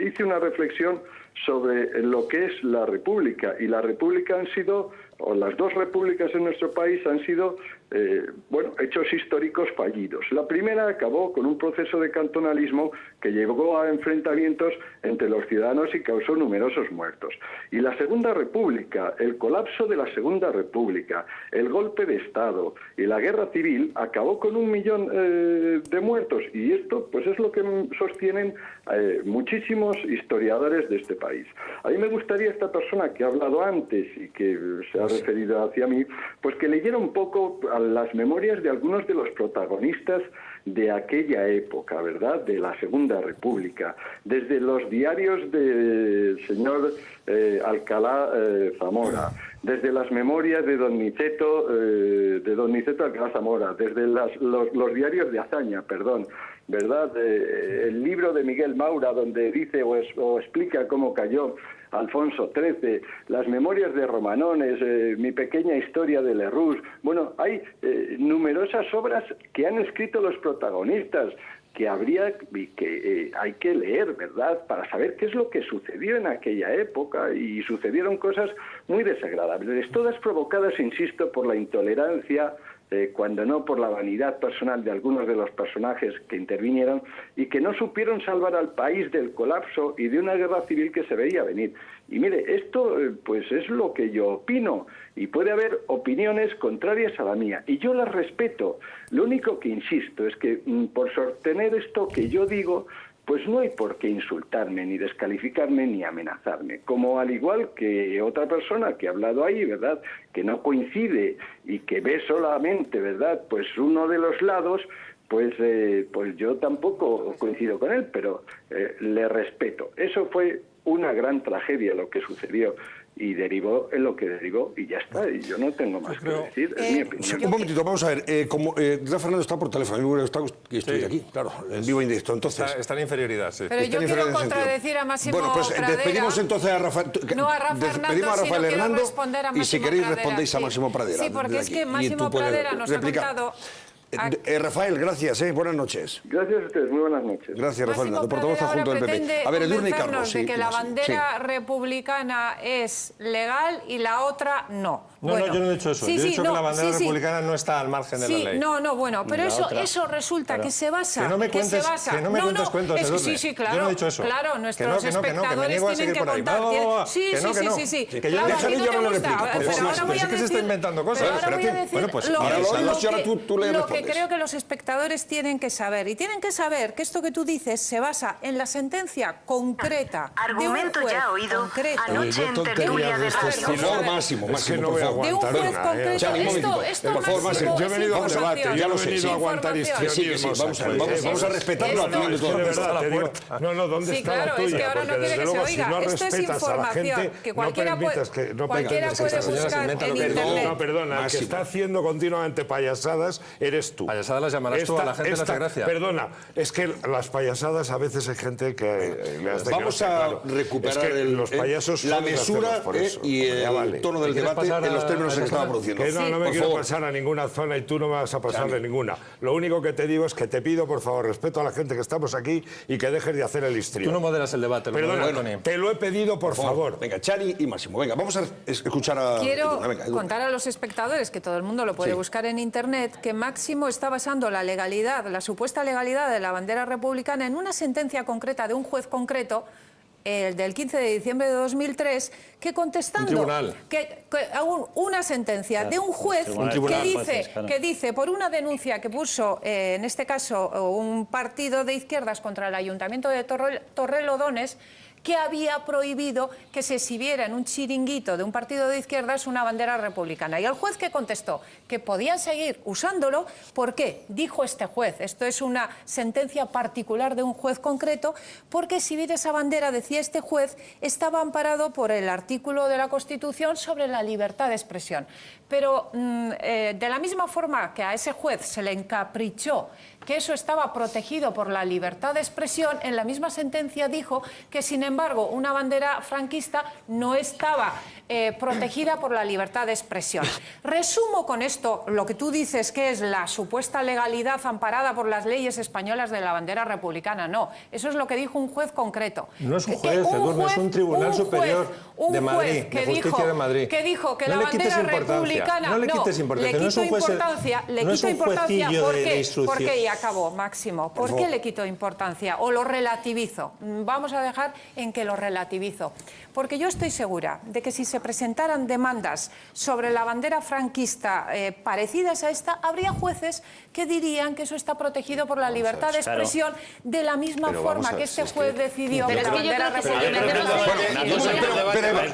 hice una reflexión sobre lo que es la República, y la República han sido, o las dos repúblicas en nuestro país han sido, hechos históricos fallidos. La primera acabó con un proceso de cantonalismo que llevó a enfrentamientos entre los ciudadanos y causó numerosos muertos. Y la Segunda República, el colapso de la Segunda República, el golpe de Estado y la Guerra Civil acabó con 1 millón de muertos. Y esto pues es lo que sostienen muchísimos historiadores de este país. A mí me gustaría, esta persona que ha hablado antes y que se ha referido hacia mí, pues que leyera un poco a las memorias de algunos de los protagonistas de aquella época, ¿verdad?, de la Segunda República, desde los diarios del señor Alcalá Zamora, desde las memorias de don Niceto Alcalá Zamora, desde los diarios de Azaña, perdón, ¿verdad?, el libro de Miguel Maura, donde dice o explica cómo cayó Alfonso XIII, las memorias de Romanones, mi pequeña historia de Lerroux. Bueno, hay numerosas obras que han escrito los protagonistas que hay que leer, ¿verdad?, para saber qué es lo que sucedió en aquella época, y sucedieron cosas muy desagradables, todas provocadas, insisto, por la intolerancia, cuando no por la vanidad personal de algunos de los personajes que intervinieron y que no supieron salvar al país del colapso y de una guerra civil que se veía venir. Y mire, esto pues es lo que yo opino, y puede haber opiniones contrarias a la mía, y yo las respeto. Lo único que insisto es que por sostener esto que yo digo, pues no hay por qué insultarme, ni descalificarme, ni amenazarme. Como al igual que otra persona que ha hablado ahí, ¿verdad?, que no coincide y que ve solamente, ¿verdad?, pues uno de los lados, pues yo tampoco coincido con él, pero le respeto. Eso fue una gran tragedia lo que sucedió y derivó en lo que derivó y ya está, y yo no tengo más que decir, es mi opinión. Un momentito, vamos a ver, como Rafa Fernando está por teléfono, a mí me hubiera gustado que estuviera aquí, claro, en vivo e indirecto, entonces... Está en inferioridad, sí. Pero yo quiero contradecir a Máximo Bueno, pues Pradera. despedimos entonces a Rafael, no a Rafa despedimos a Rafael Hernando y si queréis respondéis a Máximo Pradera. Sí, porque es que Máximo Pradera nos ha contado... Rafael, gracias, buenas noches. Gracias a ustedes, muy buenas noches. Gracias, Rafael, portavoz adjunto del PP. A ver, Edurne y Carlos. De que la bandera republicana es legal y la otra no. No, yo no he dicho eso. Yo he dicho que la bandera republicana no está al margen de la ley. Bueno, pero eso resulta que se basa... Que no me cuentes cuentos, Edurne. Sí, claro. Yo no he dicho eso. Claro, nuestros espectadores tienen que contar. Sí. Que yo no le replico. Es que se está inventando cosas. Ahora voy a decir lo que creo que los espectadores tienen que saber. Y tienen que saber que esto que tú dices se basa en la sentencia concreta de un juez ya oído concreto. anoche en tertulia de Radio. Por favor, Máximo, de un juez concreto. Esto Máximo, yo he venido a un debate, ya lo sé. A aguantar histrionismo. Vamos a respetar la opinión de todos. No, ¿dónde está la tuya? Es que ahora no quiere que se oiga. Si no respetas a la gente, que cualquiera puede buscar en Internet. No, perdona, el que está haciendo continuamente payasadas eres tú. Payasadas las llamarás tú, a la gente le hace gracia. Perdona, es que las payasadas a veces hay gente que le hace vamos gracia. A recuperar los payasos la mesura y el tono del debate en los términos en que estaba produciendo. No me quiero pasar a ninguna zona y tú no me vas a pasar de ninguna. Lo único que te digo es que te pido, por favor, respeto a la gente que estamos aquí y que dejes de hacer el histrión. Tú no moderas el debate. Perdona, te lo he pedido, por favor. Venga, Chani y Máximo. Venga, vamos a escuchar a... Quiero contar a los espectadores, que todo el mundo lo puede buscar en Internet, que Máximo está basando la legalidad, la supuesta legalidad de la bandera republicana en una sentencia concreta de un juez concreto, el del 15 de diciembre de 2003, que contestando una sentencia de un juez que dice por una denuncia que puso, en este caso, un partido de izquierdas contra el Ayuntamiento de Torrelodones, que había prohibido que se exhibiera en un chiringuito de un partido de izquierdas una bandera republicana. Y el juez que contestó que podían seguir usándolo, ¿por qué? Dijo este juez, esto es una sentencia particular de un juez concreto, porque exhibir esa bandera, decía este juez, estaba amparado por el artículo de la Constitución sobre la libertad de expresión. Pero de la misma forma que a ese juez se le encaprichó que eso estaba protegido por la libertad de expresión, en la misma sentencia dijo que, sin embargo, una bandera franquista no estaba protegida por la libertad de expresión. Resumo con esto lo que tú dices que es la supuesta legalidad amparada por las leyes españolas de la bandera republicana. No, eso es lo que dijo un juez concreto. No es un juez, Edurne, es un tribunal superior de Madrid, de justicia de Madrid. Que dijo que la bandera republicana... No le quites importancia, no es un juez... Le quito importancia, ¿por qué? Y acabó, Máximo. ¿Por qué le quito importancia? O lo relativizo. Vamos a dejar en que lo relativizo. Porque yo estoy segura de que si se presentaran demandas sobre la bandera franquista parecidas a esta, habría jueces que dirían que eso está protegido por la libertad de expresión de la misma forma que este juez decidió que la bandera republicana...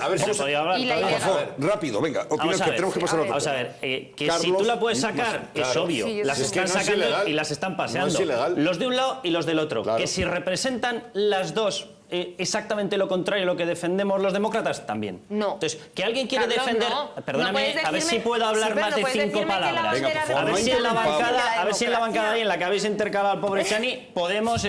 A ver, por favor, rápido, venga. Opinión que tenemos que pasar a otra. Vamos a ver, que si tú la puedes sacar, es obvio. Las están sacando y las están paseando. Los de un lado y los del otro. Que si representan las dos exactamente lo contrario a lo que defendemos los demócratas, también. No. Entonces, que alguien quiere defender... Perdóname, a ver si puedo hablar más de 5 palabras. A ver si en la bancada y en la que habéis intercalado al pobre Chani, podemos,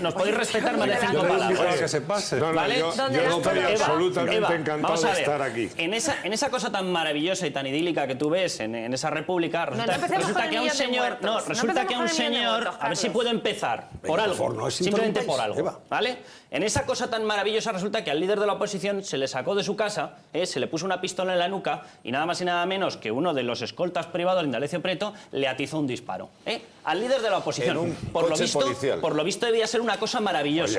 nos podéis respetar más de 5 palabras. Que se pase. ¿Vale? Yo estoy absolutamente encantado de estar aquí. En esa cosa tan maravillosa y tan idílica que tú ves, en esa república, resulta que a un señor... No, resulta que a un señor... A ver si puedo empezar por algo. Simplemente por algo. ¿Vale? En esa cosa tan maravillosa resulta que al líder de la oposición se le sacó de su casa, se le puso una pistola en la nuca y nada más y nada menos que uno de los escoltas privados, el Indalecio Prieto, le atizó un disparo. Al líder de la oposición. Por lo visto debía ser una cosa maravillosa.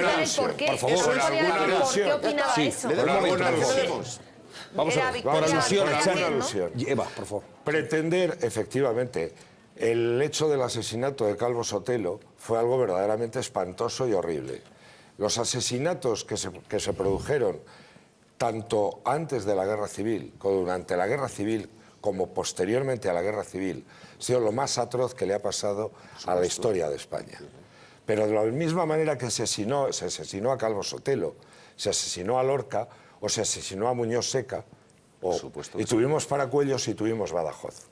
explicar el por qué. Por favor, ¿por qué opinaba eso? Vamos a ver, por alusión. Eva, por favor. Pretender, efectivamente, el hecho del asesinato de Calvo Sotelo fue algo verdaderamente espantoso y horrible. los asesinatos que se produjeron tanto antes de la Guerra Civil, como durante la Guerra Civil, como posteriormente a la Guerra Civil, ha sido lo más atroz que le ha pasado a la historia de España. Pero de la misma manera que se asesinó a Calvo Sotelo, se asesinó a Lorca o se asesinó a Muñoz Seca, y tuvimos Paracuellos y tuvimos Badajoz.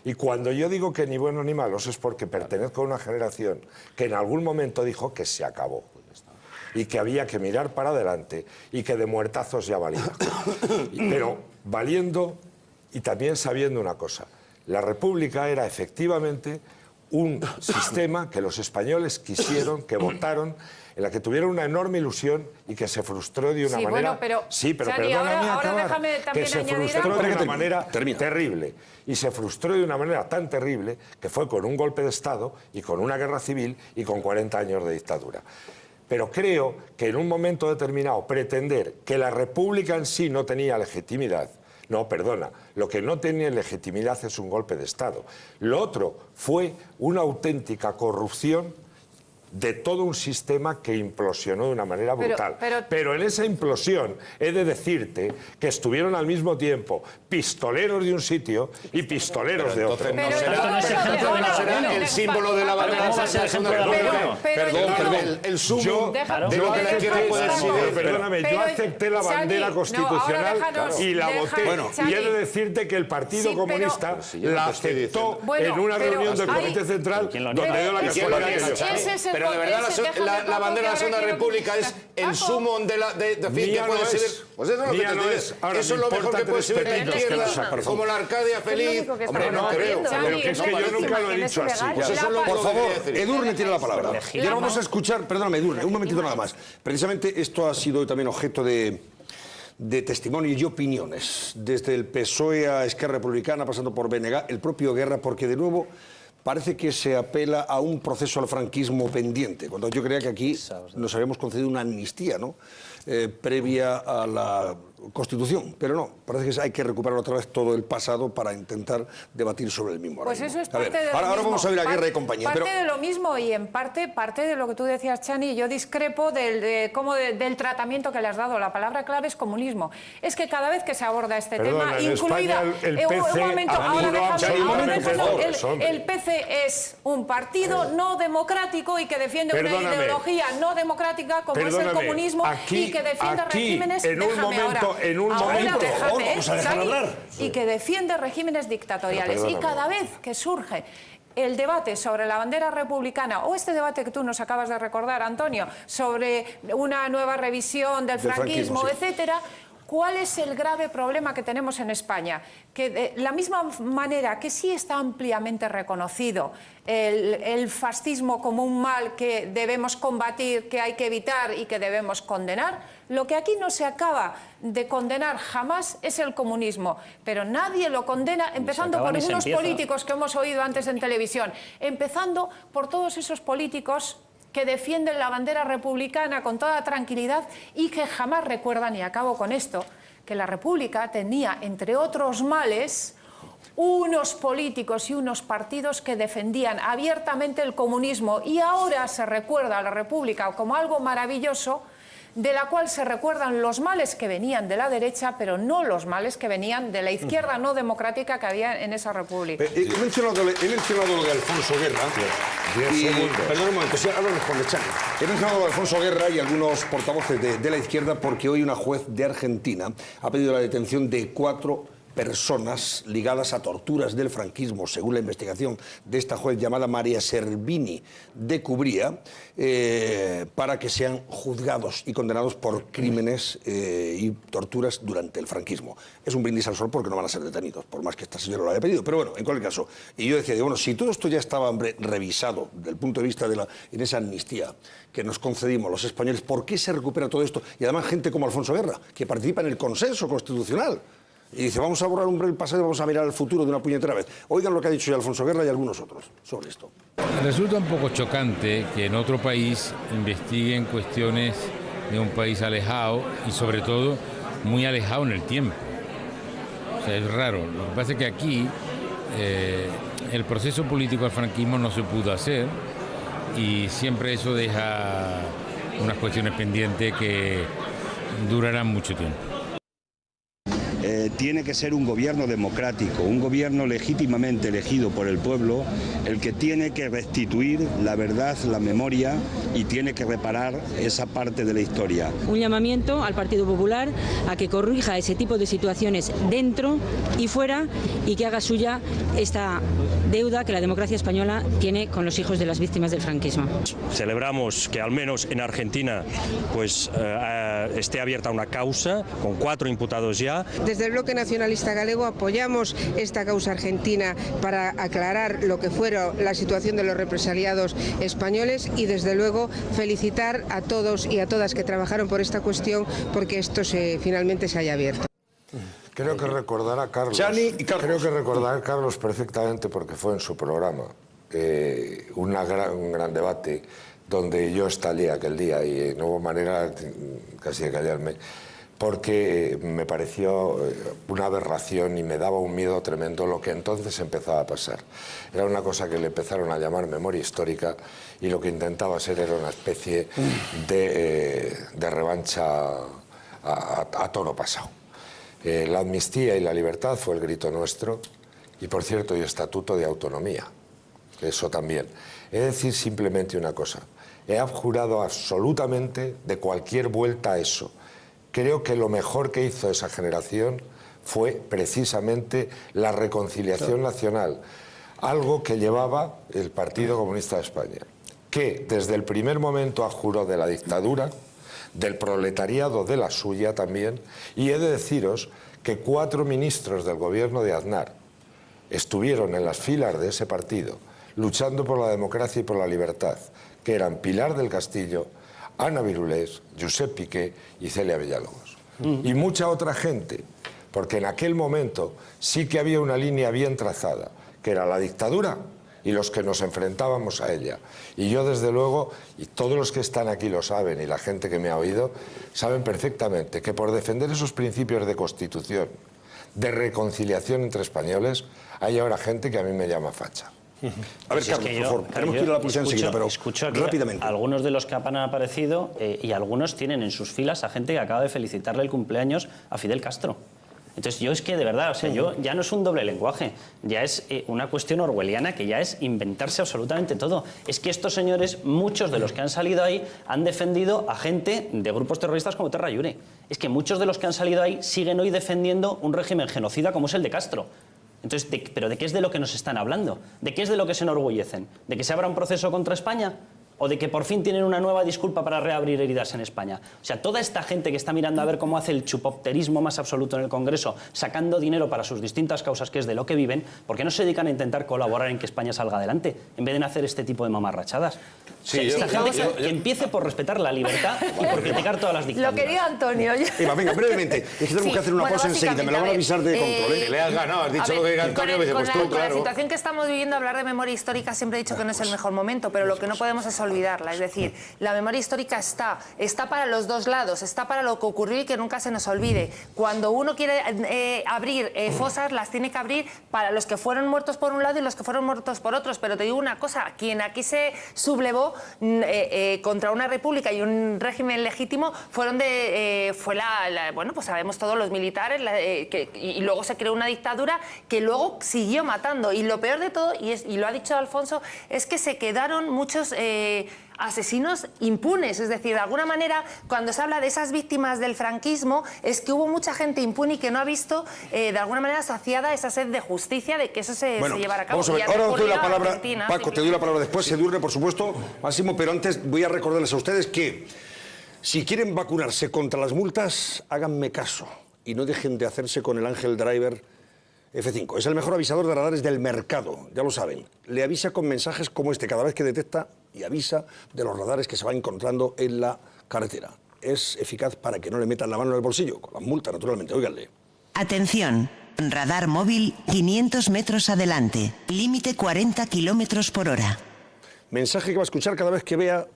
Y cuando yo digo que ni buenos ni malos es porque pertenezco a una generación que en algún momento dijo que se acabó y que había que mirar para adelante y que de muertazos ya valía. Pero valiendo y también sabiendo una cosa, la República era efectivamente un sistema que los españoles quisieron, que votaron, en la que tuvieron una enorme ilusión y que se frustró de una manera... Bueno, pero, sí, pero Chani, perdóname ahora déjame también que se frustró de una manera terrible. Y se frustró de una manera tan terrible que fue con un golpe de Estado y con una guerra civil y con 40 años de dictadura. Pero creo que en un momento determinado pretender que la República en sí no tenía legitimidad, no, perdona, lo que no tenía legitimidad es un golpe de Estado. Lo otro fue una auténtica corrupción de todo un sistema que implosionó de una manera brutal. Pero en esa implosión he de decirte que estuvieron al mismo tiempo pistoleros de un sitio y pistoleros de otro. ¿No será el símbolo de la bandera de la Segunda República? Perdón, el sumo de lo que la izquierda puede ser. Perdóname, yo acepté la bandera constitucional y la voté. Y he de decirte que el Partido Comunista la aceptó en una reunión del Comité Central donde dio la casualidad que pero de verdad la bandera de la Segunda República es el sumo de fin que puede ser. Pues eso es lo que te digo. Eso es lo mejor que puede ser la izquierda, como la Arcadia feliz. Hombre, no creo. Pero que es que yo nunca lo he dicho así. Pues eso es lo por favor, Edurne tiene la palabra. Y ahora vamos a escuchar, perdóname, Edurne, un momentito nada más. Precisamente esto ha sido también objeto de testimonio y opiniones, desde el PSOE a Esquerra Republicana, pasando por BNG, el propio Guerra, porque de nuevo parece que se apela a un proceso al franquismo pendiente, cuando yo creía que aquí nos habíamos concedido una amnistía, ¿no? Previa a la Constitución, pero no, parece que hay que recuperar otra vez todo el pasado para intentar debatir sobre el mismo. Pues eso es parte de lo mismo. Ahora vamos a ver a Guerra y compañía. Parte de lo mismo y en parte de lo que tú decías, Chani, yo discrepo del tratamiento que le has dado. La palabra clave es comunismo. Es que cada vez que se aborda este tema, incluida... El PC es un partido no democrático y que defiende una ideología no democrática como es el comunismo y que defiende regímenes... Y que defiende regímenes dictatoriales. Y cada vez que surge el debate sobre la bandera republicana o este debate que tú nos acabas de recordar, Antonio, sobre una nueva revisión del franquismo, etcétera, ¿cuál es el grave problema que tenemos en España? Que de la misma manera que sí está ampliamente reconocido el fascismo como un mal que debemos combatir, que hay que evitar y que debemos condenar, lo que aquí no se acaba de condenar jamás es el comunismo. Pero nadie lo condena, empezando por algunos políticos que hemos oído antes en televisión, empezando por todos esos políticos que defienden la bandera republicana con toda tranquilidad y que jamás recuerdan, y acabo con esto, que la República tenía, entre otros males, unos políticos y unos partidos que defendían abiertamente el comunismo, y ahora se recuerda a la República como algo maravilloso, de la cual se recuerdan los males que venían de la derecha, pero no los males que venían de la izquierda no democrática que había en esa república. He mencionado lo de Alfonso Guerra. Perdón un momento, ahora responde Chani. He mencionado lo de Alfonso Guerra y algunos portavoces de la izquierda porque hoy una juez de Argentina ha pedido la detención de 4 personas ligadas a torturas del franquismo, según la investigación de esta juez llamada María Servini de Cubría, para que sean juzgados y condenados por crímenes y torturas durante el franquismo. Es un brindis al sol porque no van a ser detenidos, por más que esta señora lo haya pedido. Pero bueno, en cualquier caso, y yo decía, bueno, si todo esto ya estaba revisado desde el punto de vista de en esa amnistía que nos concedimos los españoles, ¿por qué se recupera todo esto? Y además gente como Alfonso Guerra, que participa en el consenso constitucional. Y dice, vamos a borrar el pasado y vamos a mirar al futuro de una puñetera vez. Oigan lo que ha dicho ya Alfonso Guerra y algunos otros sobre esto. Resulta un poco chocante que en otro país investiguen cuestiones de un país alejado y sobre todo muy alejado en el tiempo. O sea, es raro. Lo que pasa es que aquí el proceso político al franquismo no se pudo hacer y siempre eso deja unas cuestiones pendientes que durarán mucho tiempo. Tiene que ser un gobierno democrático, un gobierno legítimamente elegido por el pueblo, el que tiene que restituir la verdad, la memoria y tiene que reparar esa parte de la historia. Un llamamiento al Partido Popular a que corrija ese tipo de situaciones dentro y fuera y que haga suya esta deuda que la democracia española tiene con los hijos de las víctimas del franquismo. Celebramos que al menos en Argentina pues, esté abierta una causa con 4 imputados ya. Desde el Bloque Nacionalista Galego apoyamos esta causa argentina para aclarar lo que fuera la situación de los represaliados españoles y desde luego felicitar a todos y a todas que trabajaron por esta cuestión porque esto finalmente se haya abierto. Creo que recordar a Carlos. Creo que recordar a Carlos perfectamente porque fue en su programa un gran debate donde yo estallé aquel día y no hubo manera casi de callarme porque me pareció una aberración y me daba un miedo tremendo lo que entonces empezaba a pasar. Era una cosa que le empezaron a llamar memoria histórica y lo que intentaba ser era una especie de revancha a toro pasado. La amnistía y la libertad fue el grito nuestro y, por cierto, y estatuto de autonomía. Eso también. He de decir simplemente una cosa. He abjurado absolutamente de cualquier vuelta a eso. Creo que lo mejor que hizo esa generación fue precisamente la reconciliación nacional, algo que llevaba el Partido Comunista de España, que desde el primer momento abjuró de la dictadura, del proletariado de la suya también, y he de deciros que 4 ministros del gobierno de Aznar estuvieron en las filas de ese partido luchando por la democracia y por la libertad, que eran Pilar del Castillo, Ana Virulés, Josep Piqué y Celia Villalobos. Y mucha otra gente, porque en aquel momento sí que había una línea bien trazada, que era la dictadura y los que nos enfrentábamos a ella. Y yo, desde luego, y todos los que están aquí lo saben, y la gente que me ha oído, saben perfectamente que por defender esos principios de constitución, de reconciliación entre españoles, hay ahora gente que a mí me llama facha. A ver, Carlos, por favor, tenemos que ir a la publicidad enseguida, pero rápidamente. Algunos de los que han aparecido y algunos tienen en sus filas a gente que acaba de felicitarle el cumpleaños a Fidel Castro. Entonces yo es que de verdad, o sea, yo ya no es un doble lenguaje, ya es una cuestión orwelliana que ya es inventarse absolutamente todo. Es que estos señores, muchos de los que han salido ahí, han defendido a gente de grupos terroristas como Terra Llure. Es que muchos de los que han salido ahí siguen hoy defendiendo un régimen genocida como es el de Castro. Entonces, ¿pero de qué es de lo que nos están hablando? ¿De qué es de lo que se enorgullecen? ¿De que se abra un proceso contra España? ¿O de que por fin tienen una nueva disculpa para reabrir heridas en España? O sea, toda esta gente que está mirando a ver cómo hace el chupopterismo más absoluto en el Congreso, sacando dinero para sus distintas causas, que es de lo que viven, ¿por qué no se dedican a intentar colaborar en que España salga adelante, en vez de hacer este tipo de mamarrachadas? Sí, esta gente que empiece por respetar la libertad y por criticar todas las dictaduras. Lo que diga Antonio. Eva, venga, brevemente. Es que tenemos que hacer una pausa enseguida. Me lo van a avisar de control. Le has ganado, has dicho lo que diga Antonio. Con la situación que estamos viviendo, hablar de memoria histórica siempre he dicho que no es el mejor momento, pero lo que no podemos es olvidarla. Es decir, la memoria histórica está para los dos lados, está para lo que ocurrió y que nunca se nos olvide. Cuando uno quiere abrir fosas, las tiene que abrir para los que fueron muertos por un lado y los que fueron muertos por otros. Pero te digo una cosa, quien aquí se sublevó contra una república y un régimen legítimo fue bueno, pues sabemos todos los militares y luego se creó una dictadura que luego siguió matando. Y lo peor de todo, y lo ha dicho Alfonso, es que se quedaron muchos asesinos impunes. Es decir, de alguna manera, cuando se habla de esas víctimas del franquismo, es que hubo mucha gente impune y que no ha visto, de alguna manera, saciada esa sed de justicia, de que eso se llevara a cabo. Vamos a ver, ahora os doy la palabra, Paco, te doy la palabra después, Edurne, por supuesto, Máximo, pero antes voy a recordarles a ustedes que si quieren vacunarse contra las multas, háganme caso y no dejen de hacerse con el Ángel Driver F5. Es el mejor avisador de radares del mercado, ya lo saben. Le avisa con mensajes como este cada vez que detecta y avisa de los radares que se va encontrando en la carretera. Es eficaz para que no le metan la mano en el bolsillo, con las multas, naturalmente. Óiganle. Atención, radar móvil 500 metros adelante, límite 40 kilómetros por hora. Mensaje que va a escuchar cada vez que vea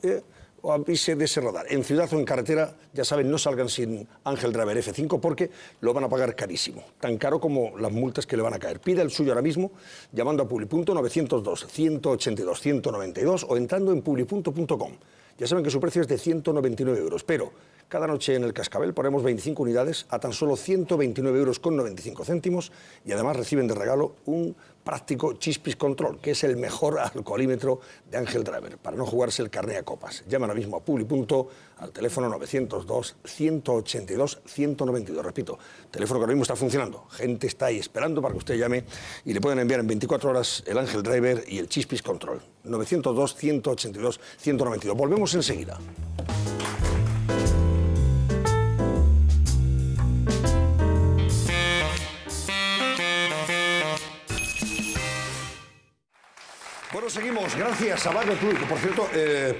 o avise de ese radar. En ciudad o en carretera, ya saben, no salgan sin Ángel Driver F5 porque lo van a pagar carísimo. Tan caro como las multas que le van a caer. Pida el suyo ahora mismo llamando a Publi.902 182 192 o entrando en publi.com. Ya saben que su precio es de 199 euros, pero cada noche en el Cascabel ponemos 25 unidades a tan solo 129 euros con 95 céntimos y además reciben de regalo un práctico Chispis Control, que es el mejor alcoholímetro de Ángel Driver, para no jugarse el carné a copas. Llaman ahora mismo a Publi.punto al teléfono 902-182-192. Repito, teléfono que ahora mismo está funcionando. Gente está ahí esperando para que usted llame y le pueden enviar en 24 horas el Ángel Driver y el Chispis Control. 902-182-192. Volvemos enseguida. Bueno, seguimos. Gracias a varios público. Por cierto,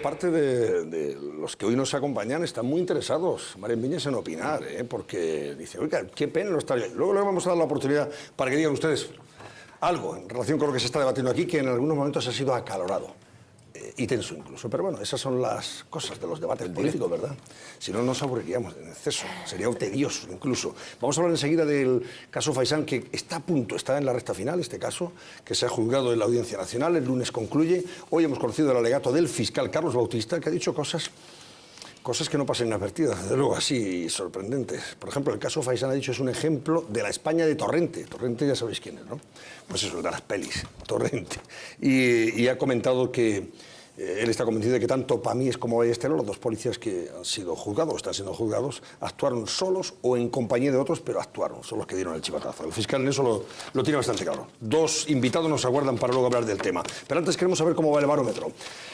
parte de los que hoy nos acompañan están muy interesados, Maren Viñes, en opinar, porque dice, oiga, qué pena no estar. Luego le vamos a dar la oportunidad para que digan ustedes algo en relación con lo que se está debatiendo aquí, que en algunos momentos ha sido acalorado y tenso incluso. Pero bueno, esas son las cosas de los debates políticos, ¿verdad? Si no, nos aburriríamos en exceso. Sería tedioso incluso. Vamos a hablar enseguida del caso Faisán, que está a punto, está en la recta final, este caso, que se ha juzgado en la Audiencia Nacional. El lunes concluye. Hoy hemos conocido el alegato del fiscal Carlos Bautista, que ha dicho cosas que no pasan inadvertidas, desde luego, así sorprendentes. Por ejemplo, el caso Faisán, ha dicho, es un ejemplo de la España de Torrente. Torrente ya sabéis quién es, ¿no? Pues eso, de las pelis, Torrente. Y ha comentado que él está convencido de que tanto Pamíes como Ballesteros, los dos policías que han sido juzgados, o están siendo juzgados, actuaron solos o en compañía de otros, pero actuaron, son los que dieron el chivatazo. El fiscal en eso lo tiene bastante claro. Dos invitados nos aguardan para luego hablar del tema. Pero antes queremos saber cómo va el barómetro.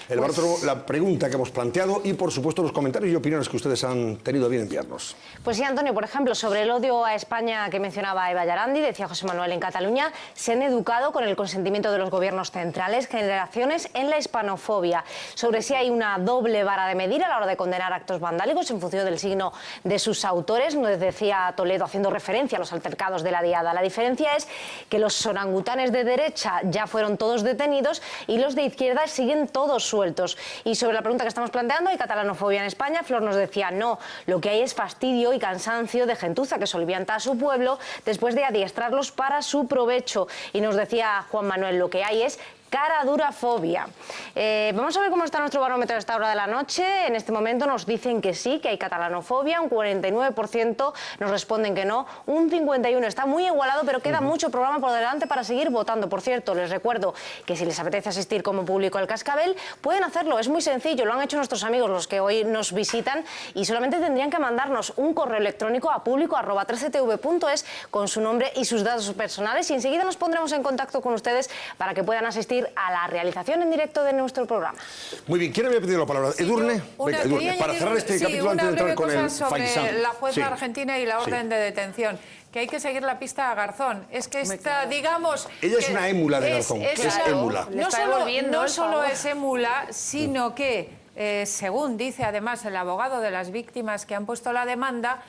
El barómetro, la pregunta que hemos planteado y, por supuesto, los comentarios y opiniones que ustedes han tenido a bien enviarnos. Pues sí, Antonio, por ejemplo, sobre el odio a España que mencionaba Eva Yarandi, decía José Manuel, en Cataluña se han educado con el consentimiento de los gobiernos centrales generaciones en la hispanofobia. Sobre si hay una doble vara de medir a la hora de condenar actos vandálicos en función del signo de sus autores, nos decía Toledo, haciendo referencia a los altercados de la Diada. La diferencia es que los orangutanes de derecha ya fueron todos detenidos y los de izquierda siguen todos sueltos. Y sobre la pregunta que estamos planteando, ¿hay catalanofobia en España? Flor nos decía, no, lo que hay es fastidio y cansancio de gentuza que solvienta a su pueblo después de adiestrarlos para su provecho. Y nos decía Juan Manuel, lo que hay es cara dura fobia. Vamos a ver cómo está nuestro barómetro a esta hora de la noche. En este momento nos dicen que sí, que hay catalanofobia, un 49% nos responden que no, un 51%. Está muy igualado, pero queda mucho programa por delante para seguir votando. Por cierto, les recuerdo que si les apetece asistir como público al Cascabel, pueden hacerlo, es muy sencillo, lo han hecho nuestros amigos, los que hoy nos visitan, y solamente tendrían que mandarnos un correo electrónico a público@13tv.es con su nombre y sus datos personales, y enseguida nos pondremos en contacto con ustedes para que puedan asistir a la realización en directo de nuestro programa. Muy bien, ¿quién había pedido la palabra? Sí, Edurne. Venga, Edurne, para cerrar este capítulo antes de entrar con el Faisán. La jueza argentina y la orden de detención, que hay que seguir la pista a Garzón. Es que esta, digamos... Ella es una émula de Garzón, es émula. No solo es émula, sino que, según dice además el abogado de las víctimas que han puesto la demanda,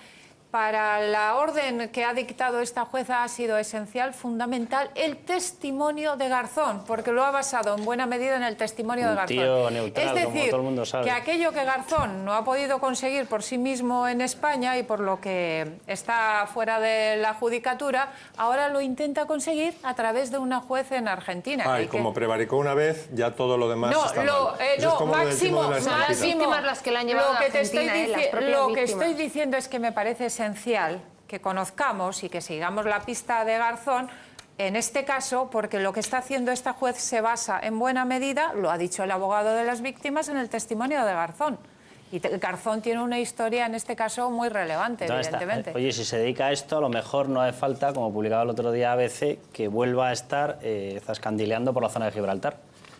para la orden que ha dictado esta jueza ha sido esencial, fundamental, el testimonio de Garzón, porque lo ha basado en buena medida en el testimonio de Garzón. Tío neutral, es decir, como todo el mundo sabe. Que aquello que Garzón no ha podido conseguir por sí mismo en España y por lo que está fuera de la judicatura, ahora lo intenta conseguir a través de una juez en Argentina. Y como prevaricó una vez, ya todo lo demás está mal. No, Máximo, las víctimas las que la han llevado a Argentina, lo que estoy diciendo es que me parece esencial que conozcamos y que sigamos la pista de Garzón en este caso, porque lo que está haciendo esta juez se basa en buena medida, lo ha dicho el abogado de las víctimas, en el testimonio de Garzón. Y Garzón tiene una historia, en este caso, muy relevante, evidentemente. Oye, si se dedica a esto, a lo mejor no hace falta, como publicaba el otro día ABC, que vuelva a estar zascandileando por la zona de Gibraltar.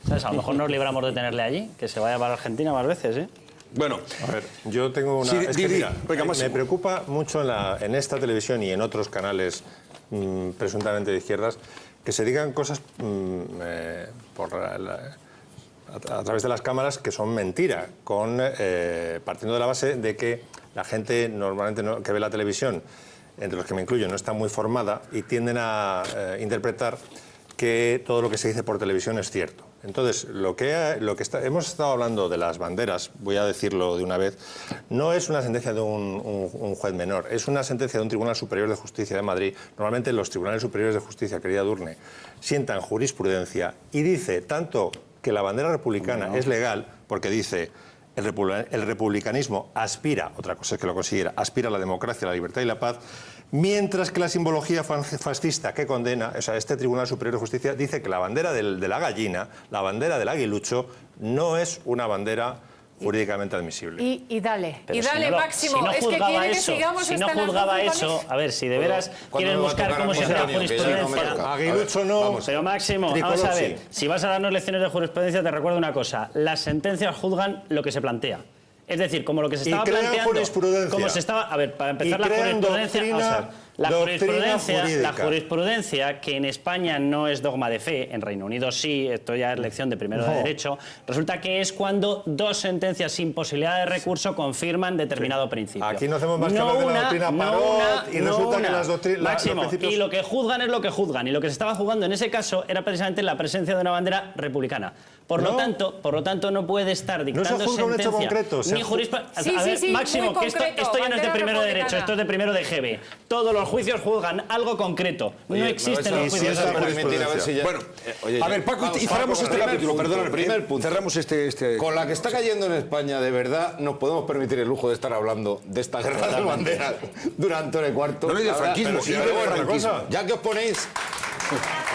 ¿Sabes? A lo mejor nos libramos de tenerle allí, que se vaya para Argentina más veces, ¿eh? Bueno, a ver, yo tengo una... me preocupa mucho en esta televisión y en otros canales presuntamente de izquierdas que se digan cosas a través de las cámaras que son mentira, partiendo de la base de que la gente normalmente que ve la televisión, entre los que me incluyo, no está muy formada y tienden a interpretar que todo lo que se dice por televisión es cierto. Entonces, hemos estado hablando de las banderas, voy a decirlo de una vez, no es una sentencia de un juez menor, es una sentencia de un Tribunal Superior de Justicia de Madrid. Normalmente los Tribunales Superiores de Justicia, querida Edurne, sientan jurisprudencia y dice tanto que la bandera republicana es legal, porque dice el republicanismo aspira, otra cosa es que lo consiguiera, aspira a la democracia, la libertad y la paz, mientras que la simbología fascista que condena, o sea, este Tribunal Superior de Justicia dice que la bandera de la gallina, la bandera del aguilucho, no es una bandera jurídicamente admisible. Y dale, Pero Máximo, si no es que quiere que eso, sigamos si no juzgaba eso, a ver, si de veras quieren buscar cómo se hace la jurisprudencia... Aguilucho no... Pero Máximo, vamos a ver, si vas a darnos lecciones de jurisprudencia, te recuerdo una cosa, las sentencias juzgan lo que se plantea. Es decir, como lo que se estaba planteando... Como se estaba, a ver, para empezar la jurisprudencia... La jurisprudencia, que en España no es dogma de fe, en Reino Unido sí, esto ya es lección de primero de derecho, resulta que es cuando dos sentencias sin posibilidad de recurso confirman determinado principio. Aquí no hacemos más que hablar de la doctrina Parot y resulta que las doctrinas... Máximo, y lo que juzgan es lo que juzgan, y lo que se estaba juzgando en ese caso era precisamente la presencia de una bandera republicana. Por lo tanto, no puede estar dictando no se juzga sentencia. Un hecho concreto, ni jurisprudencia. A ver, Máximo, que esto ya no es de primero de derecho, esto es de primero de GB. Todos los juicios juzgan algo concreto. No existen los juicios de jurisprudencia. Bueno, a ver, Paco, y cerramos este capítulo. Perdón, el primer punto. Cerramos este... Con la que está cayendo en España, de verdad, nos podemos permitir el lujo de estar hablando de esta guerra de banderas durante hora y cuarto. No, y del franquismo. Ya que os ponéis...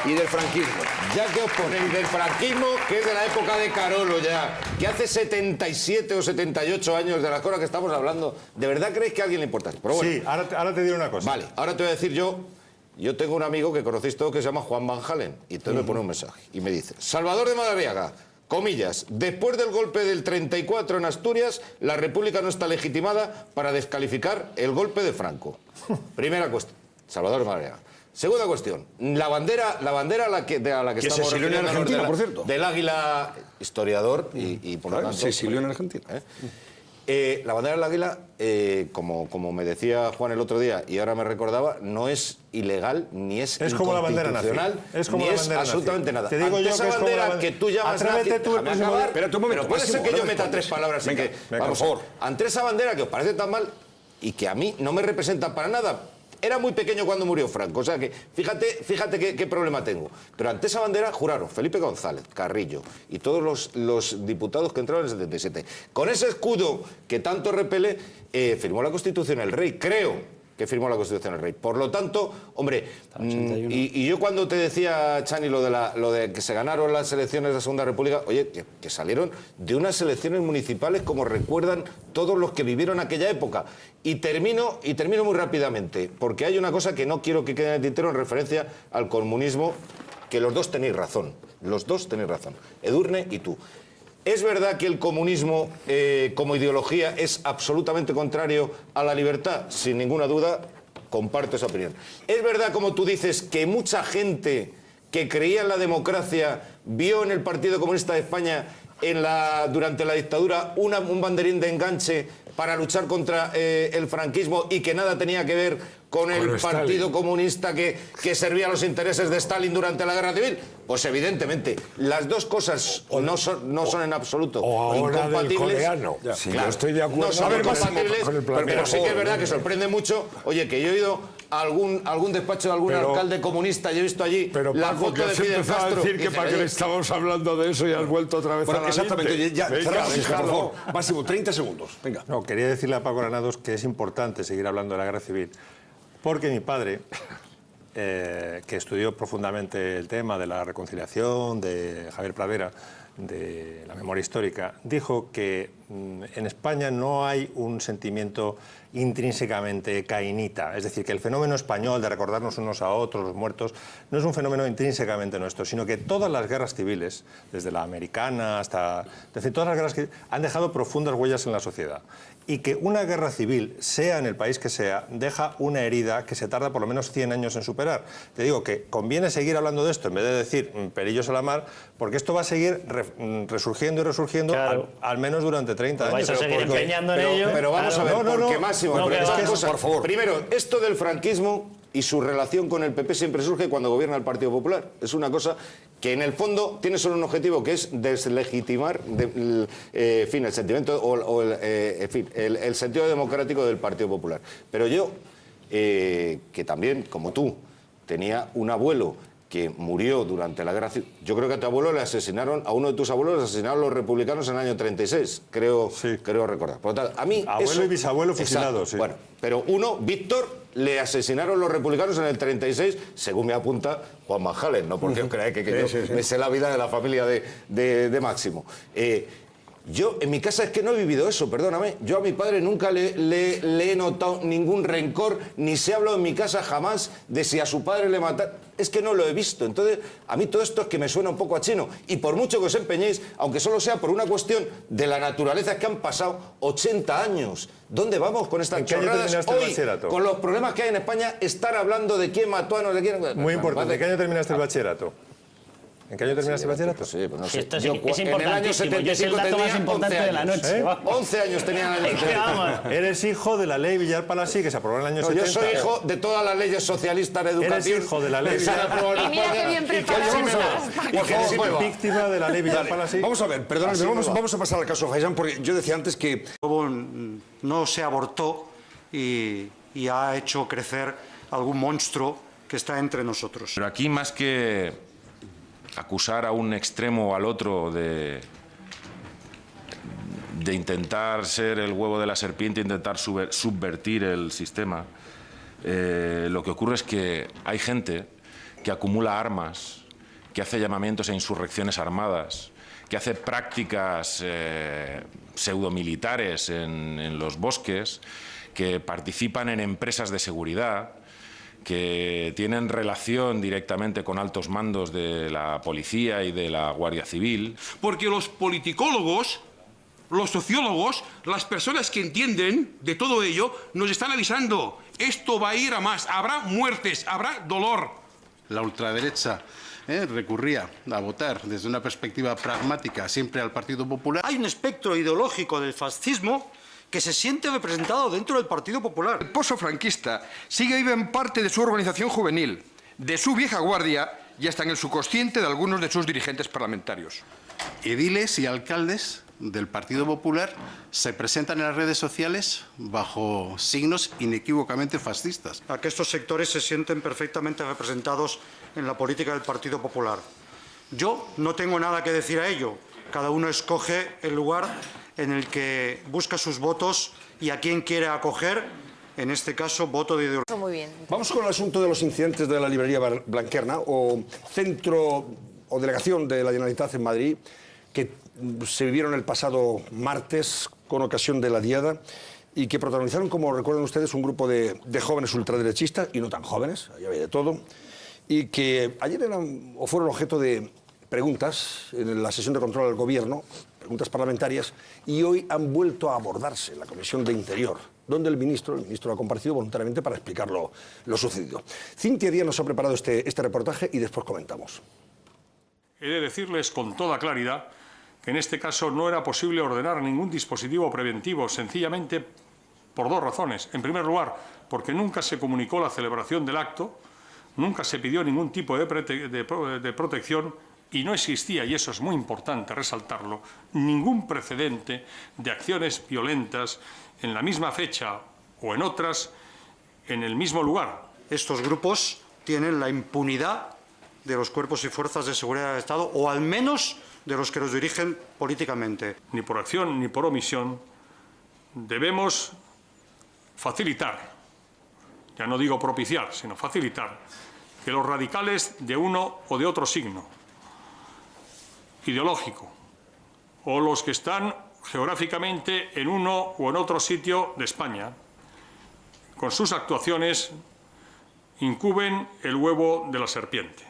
Y del franquismo. Ya que os ponéis del franquismo, que es de la época de Carolo ya, que hace 77 o 78 años de las cosas que estamos hablando, ¿de verdad creéis que a alguien le importa? Pero bueno, sí, ahora te diré una cosa. Vale, ahora te voy a decir yo tengo un amigo que conocéis todos que se llama Juan Van Halen, y entonces me pone un mensaje y me dice, Salvador de Madariaga, comillas, después del golpe del 34 en Asturias, la República no está legitimada para descalificar el golpe de Franco. Primera cuestión, Salvador de Madariaga. Segunda cuestión, la bandera a la que estamos refiriendo, en Argentina, por cierto. Del águila, historiador y por lo tanto... Se exilió en Argentina. La bandera del águila, como me decía Juan el otro día y ahora me recordaba, no es ilegal, ni es como la bandera nazi. Ni es absolutamente nada. Te digo yo esa bandera que tú llamas nazi, déjame acabar, espérate un momento, pero puede ser que yo meta tres palabras y que... Vamos, por favor. Ante esa bandera que os parece tan mal y que a mí no me representa para nada... Era muy pequeño cuando murió Franco, o sea que fíjate qué problema tengo. Pero ante esa bandera juraron Felipe González, Carrillo y todos los diputados que entraron en el 77. Con ese escudo que tanto repele, firmó la Constitución el rey, creo que firmó la Constitución el rey. Por lo tanto, hombre, y yo cuando te decía, Chani, lo de que se ganaron las elecciones de la Segunda República, oye, que salieron de unas elecciones municipales como recuerdan todos los que vivieron aquella época. Y termino muy rápidamente, porque hay una cosa que no quiero que quede en el tintero en referencia al comunismo, que los dos tenéis razón, Edurne y tú. ¿Es verdad que el comunismo como ideología es absolutamente contrario a la libertad? Sin ninguna duda, comparto esa opinión. ¿Es verdad, como tú dices, que mucha gente que creía en la democracia vio en el Partido Comunista de España durante la dictadura un banderín de enganche para luchar contra el franquismo y que nada tenía que ver con el Partido Comunista que servía a los intereses de Stalin durante la Guerra Civil? Pues evidentemente, las dos cosas no son en absoluto incompatibles. Sí, claro, yo estoy de acuerdo. No son incompatibles, pero sí que es verdad que sorprende mucho. Oye, que yo he ido a algún despacho de algún alcalde comunista y he visto allí la foto de Fidel Castro. A decir que para que le estamos hablando de eso y has vuelto otra vez a la exactamente. Ya, cerramos, por favor. Máximo, 30 segundos. Venga. No, quería decirle a Paco Granados que es importante seguir hablando de la guerra civil, porque mi padre, que estudió profundamente el tema de la reconciliación, de Javier Pradera, de la memoria histórica, dijo que en España no hay un sentimiento intrínsecamente cainita, es decir, que el fenómeno español de recordarnos unos a otros, los muertos, no es un fenómeno intrínsecamente nuestro, sino que todas las guerras civiles, desde la americana hasta... Es decir, todas las guerras civiles han dejado profundas huellas en la sociedad. Y que una guerra civil, sea en el país que sea, deja una herida que se tarda por lo menos 100 años en superar. Te digo que conviene seguir hablando de esto en vez de decir pelillos a la mar, porque esto va a seguir resurgiendo y resurgiendo, claro, al menos durante 30 años. Vais a seguir empeñando en ello. Pero vamos a ver, porque Máximo, por favor. Primero, esto del franquismo y su relación con el PP siempre surge cuando gobierna el Partido Popular. Es una cosa que en el fondo tiene solo un objetivo, que es deslegitimar el sentimiento o el sentido democrático del Partido Popular. Pero yo, que también, como tú, tenía un abuelo que murió durante la guerra civil. Yo creo que a tu abuelo le asesinaron, a uno de tus abuelos le asesinaron los republicanos en el año 36, creo recordar. Por lo tanto, a mí abuelo y bisabuelo fusilados, sí. Bueno, pero uno, Víctor, le asesinaron los republicanos en el 36, según me apunta Juan Majales, no porque os creáis que yo me sé la vida de la familia de Máximo. Yo, en mi casa es que no he vivido eso, perdóname. Yo a mi padre nunca le he notado ningún rencor, ni se ha hablado en mi casa jamás de si a su padre le mataron. Es que no lo he visto. Entonces, a mí todo esto es que me suena un poco a chino. Y por mucho que os empeñéis, aunque solo sea por una cuestión de la naturaleza, es que han pasado 80 años. ¿Dónde vamos con estas chorradas hoy? Con los problemas que hay en España, estar hablando de quién mató a no sé quién. Muy importante. ¿En qué año terminaste el bachillerato? ¿En qué año terminaste el bachillerato? Sí, pues no sé. Esto es, Yo, es en el año 75 es el dato más importante de la noche. 11 años tenía en el año 75. Eres hijo de la ley Villar Palasí, que se aprobó en el año 70. Yo soy hijo de todas las leyes socialistas de educación. Eres hijo de la ley Villar Palasí. Y mira qué bien preparado. Víctima de la ley Villar Palasí. Vamos a ver, perdóname, vamos a pasar al caso Faisán, porque yo decía antes que... No se abortó y ha hecho crecer algún monstruo que está entre nosotros. Pero aquí, más que acusar a un extremo o al otro de intentar ser el huevo de la serpiente, intentar subvertir el sistema, lo que ocurre es que hay gente que acumula armas, que hace llamamientos a insurrecciones armadas, que hace prácticas pseudomilitares en los bosques, que participan en empresas de seguridad, que tienen relación directamente con altos mandos de la policía y de la Guardia Civil. Porque los politicólogos, los sociólogos, las personas que entienden de todo ello, nos están avisando. Esto va a ir a más, habrá muertes, habrá dolor. La ultraderecha recurría a votar desde una perspectiva pragmática siempre al Partido Popular. Hay un espectro ideológico del fascismo que se siente representado dentro del Partido Popular. El pozo franquista sigue vivo en parte de su organización juvenil, de su vieja guardia y hasta en el subconsciente de algunos de sus dirigentes parlamentarios. Ediles y alcaldes del Partido Popular se presentan en las redes sociales bajo signos inequívocamente fascistas. A que estos sectores se sienten perfectamente representados en la política del Partido Popular. Yo no tengo nada que decir a ello. Cada uno escoge el lugar en el que busca sus votos y a quién quiere acoger, en este caso, voto de ideología. Muy bien. Vamos con el asunto de los incidentes de la librería Blanquerna, o centro o delegación de la Generalitat en Madrid, que se vivieron el pasado martes con ocasión de la Diada y que protagonizaron, como recuerdan ustedes, un grupo de jóvenes ultraderechistas, y no tan jóvenes, ahí había de todo, y que ayer eran o fueron objeto de preguntas en la sesión de control al Gobierno, preguntas parlamentarias, y hoy han vuelto a abordarse en la Comisión de Interior, donde el ministro ha comparecido voluntariamente para explicar lo sucedido. Cintia Díaz nos ha preparado este reportaje y después comentamos. He de decirles con toda claridad que en este caso no era posible ordenar ningún dispositivo preventivo, sencillamente por dos razones. En primer lugar, porque nunca se comunicó la celebración del acto, nunca se pidió ningún tipo de protección, y no existía, y eso es muy importante resaltarlo, ningún precedente de acciones violentas en la misma fecha o en otras en el mismo lugar. Estos grupos tienen la impunidad de los cuerpos y fuerzas de seguridad del Estado, o al menos de los que los dirigen políticamente. Ni por acción ni por omisión debemos facilitar, ya no digo propiciar, sino facilitar, que los radicales de uno o de otro signo ideológico, o los que están geográficamente en uno o en otro sitio de España, con sus actuaciones incuben el huevo de la serpiente.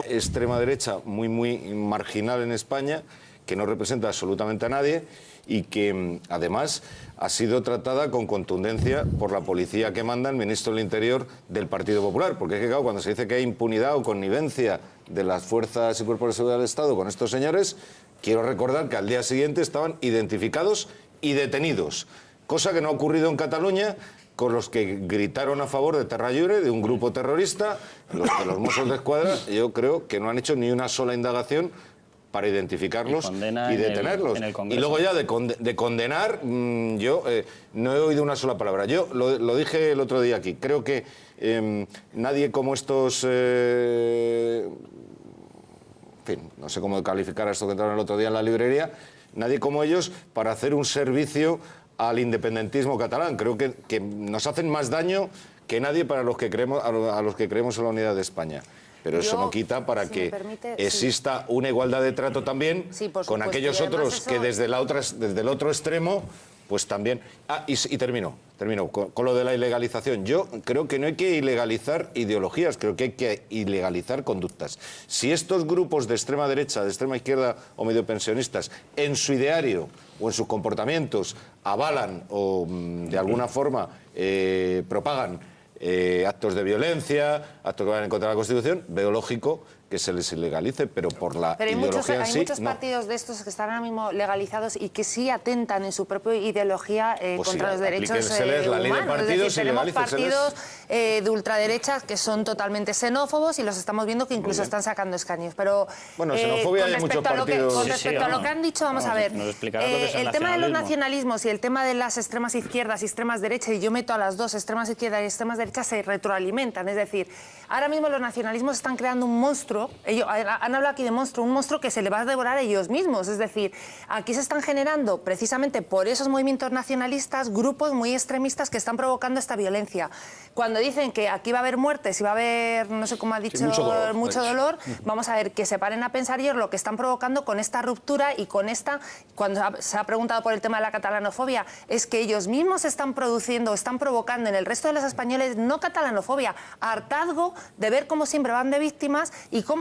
Extrema derecha muy marginal en España, que no representa absolutamente a nadie y que además ha sido tratada con contundencia por la policía que manda el ministro del Interior del Partido Popular, porque es que claro, cuando se dice que hay impunidad o connivencia de las fuerzas y cuerpos de seguridad del Estado con estos señores, quiero recordar que al día siguiente estaban identificados y detenidos, cosa que no ha ocurrido en Cataluña, con los que gritaron a favor de Terra Lliure, de un grupo terrorista, los Mossos de Escuadra, yo creo que no han hecho ni una sola indagación para identificarlos y detenerlos. en el y Congreso. luego ya de condenar, yo no he oído una sola palabra. Yo lo dije el otro día aquí. Creo que nadie como estos... en fin, no sé cómo calificar a estos que entraron el otro día en la librería, nadie como ellos para hacer un servicio al independentismo catalán. Creo que nos hacen más daño que nadie para los que creemos, a los que creemos en la unidad de España. Pero eso no quita para que exista una igualdad de trato también con aquellos otros que desde el otro extremo, pues también... Y termino con lo de la ilegalización. Yo creo que no hay que ilegalizar ideologías, creo que hay que ilegalizar conductas. Si estos grupos de extrema derecha, de extrema izquierda o medio pensionistas, en su ideario o en sus comportamientos avalan o de alguna forma propagan actos de violencia, actos que van en contra de la Constitución, veo lógico que se les ilegalice, pero por la ideología en sí, hay muchos partidos de estos que están ahora mismo legalizados y que sí atentan en su propia ideología contra los derechos humanos. Es decir, tenemos partidos de ultraderechas que son totalmente xenófobos y los estamos viendo que incluso están sacando escaños. Pero bueno, xenofobia hay muchos partidos. Con respecto a lo que han dicho, vamos a ver. El tema de los nacionalismos y el tema de las extremas izquierdas y extremas derechas, y yo meto a las dos, extremas izquierdas y extremas derechas, se retroalimentan. Es decir, ahora mismo los nacionalismos están creando un monstruo. Ellos han hablado aquí de monstruo, un monstruo que se le va a devorar a ellos mismos. Es decir, aquí se están generando, precisamente por esos movimientos nacionalistas, grupos muy extremistas que están provocando esta violencia. Cuando dicen que aquí va a haber muertes y va a haber, no sé cómo ha dicho, mucho dolor, vamos a ver, que se paren a pensar ellos lo que están provocando con esta ruptura y con esta, cuando se ha preguntado por el tema de la catalanofobia, es que ellos mismos están produciendo, están provocando en el resto de los españoles, no catalanofobia, hartazgo de ver cómo siempre van de víctimas y cómo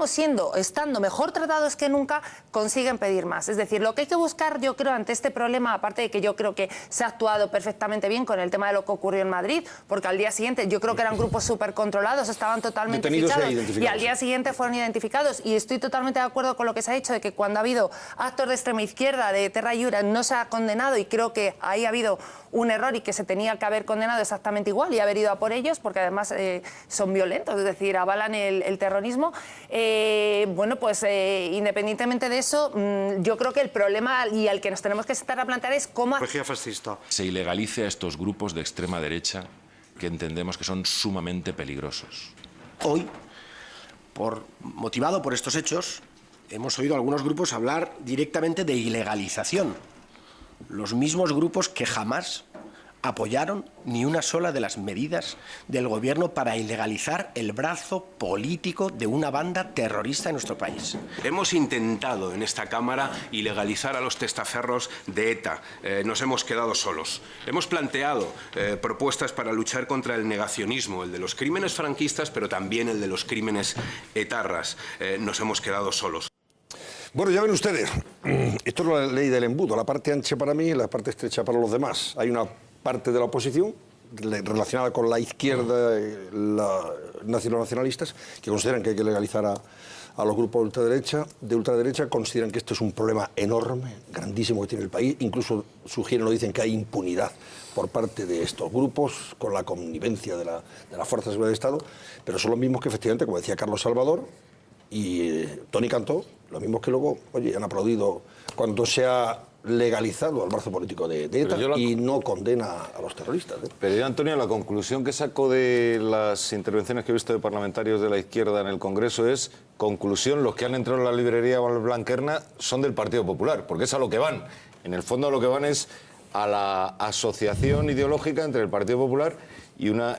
estando mejor tratados que nunca, consiguen pedir más. Es decir, lo que hay que buscar, yo creo, ante este problema, aparte de que yo creo que se ha actuado perfectamente bien con el tema de lo que ocurrió en Madrid, porque al día siguiente yo creo que eran grupos súper controlados, estaban totalmente fichados y al día siguiente fueron identificados. Y estoy totalmente de acuerdo con lo que se ha dicho de que cuando ha habido actos de extrema izquierda, de Terra Lliure, no se ha condenado, y creo que ahí ha habido un error y que se tenía que haber condenado exactamente igual y haber ido a por ellos, porque además son violentos, es decir, avalan el terrorismo. Bueno, pues independientemente de eso, yo creo que el problema y al que nos tenemos que sentar a plantear es cómo... Se ilegalice a estos grupos de extrema derecha que entendemos que son sumamente peligrosos. Hoy, motivado por estos hechos, hemos oído a algunos grupos hablar directamente de ilegalización. Los mismos grupos que jamás apoyaron ni una sola de las medidas del gobierno para ilegalizar el brazo político de una banda terrorista en nuestro país. Hemos intentado en esta Cámara ilegalizar a los testaferros de ETA. Nos hemos quedado solos. Hemos planteado propuestas para luchar contra el negacionismo, el de los crímenes franquistas, pero también el de los crímenes etarras. Nos hemos quedado solos. Bueno, ya ven ustedes, esto es la ley del embudo, la parte ancha para mí y la parte estrecha para los demás. Hay una parte de la oposición relacionada con la izquierda, los nacionalistas, que consideran que hay que legalizar a los grupos de ultraderecha, consideran que esto es un problema enorme, grandísimo que tiene el país, incluso sugieren o dicen que hay impunidad por parte de estos grupos con la connivencia de las fuerzas de seguridad del Estado, pero son los mismos que efectivamente, como decía Carlos Salvador y Toni Cantó, los mismos que luego, oye, han aplaudido cuando se ha legalizado al brazo político de ETA y no condena a los terroristas. Pero yo, Antonio, la conclusión que saco de las intervenciones que he visto de parlamentarios de la izquierda en el Congreso es, conclusión, los que han entrado en la librería Blanquerna son del Partido Popular, porque es a lo que van. En el fondo a lo que van es a la asociación ideológica entre el Partido Popular y una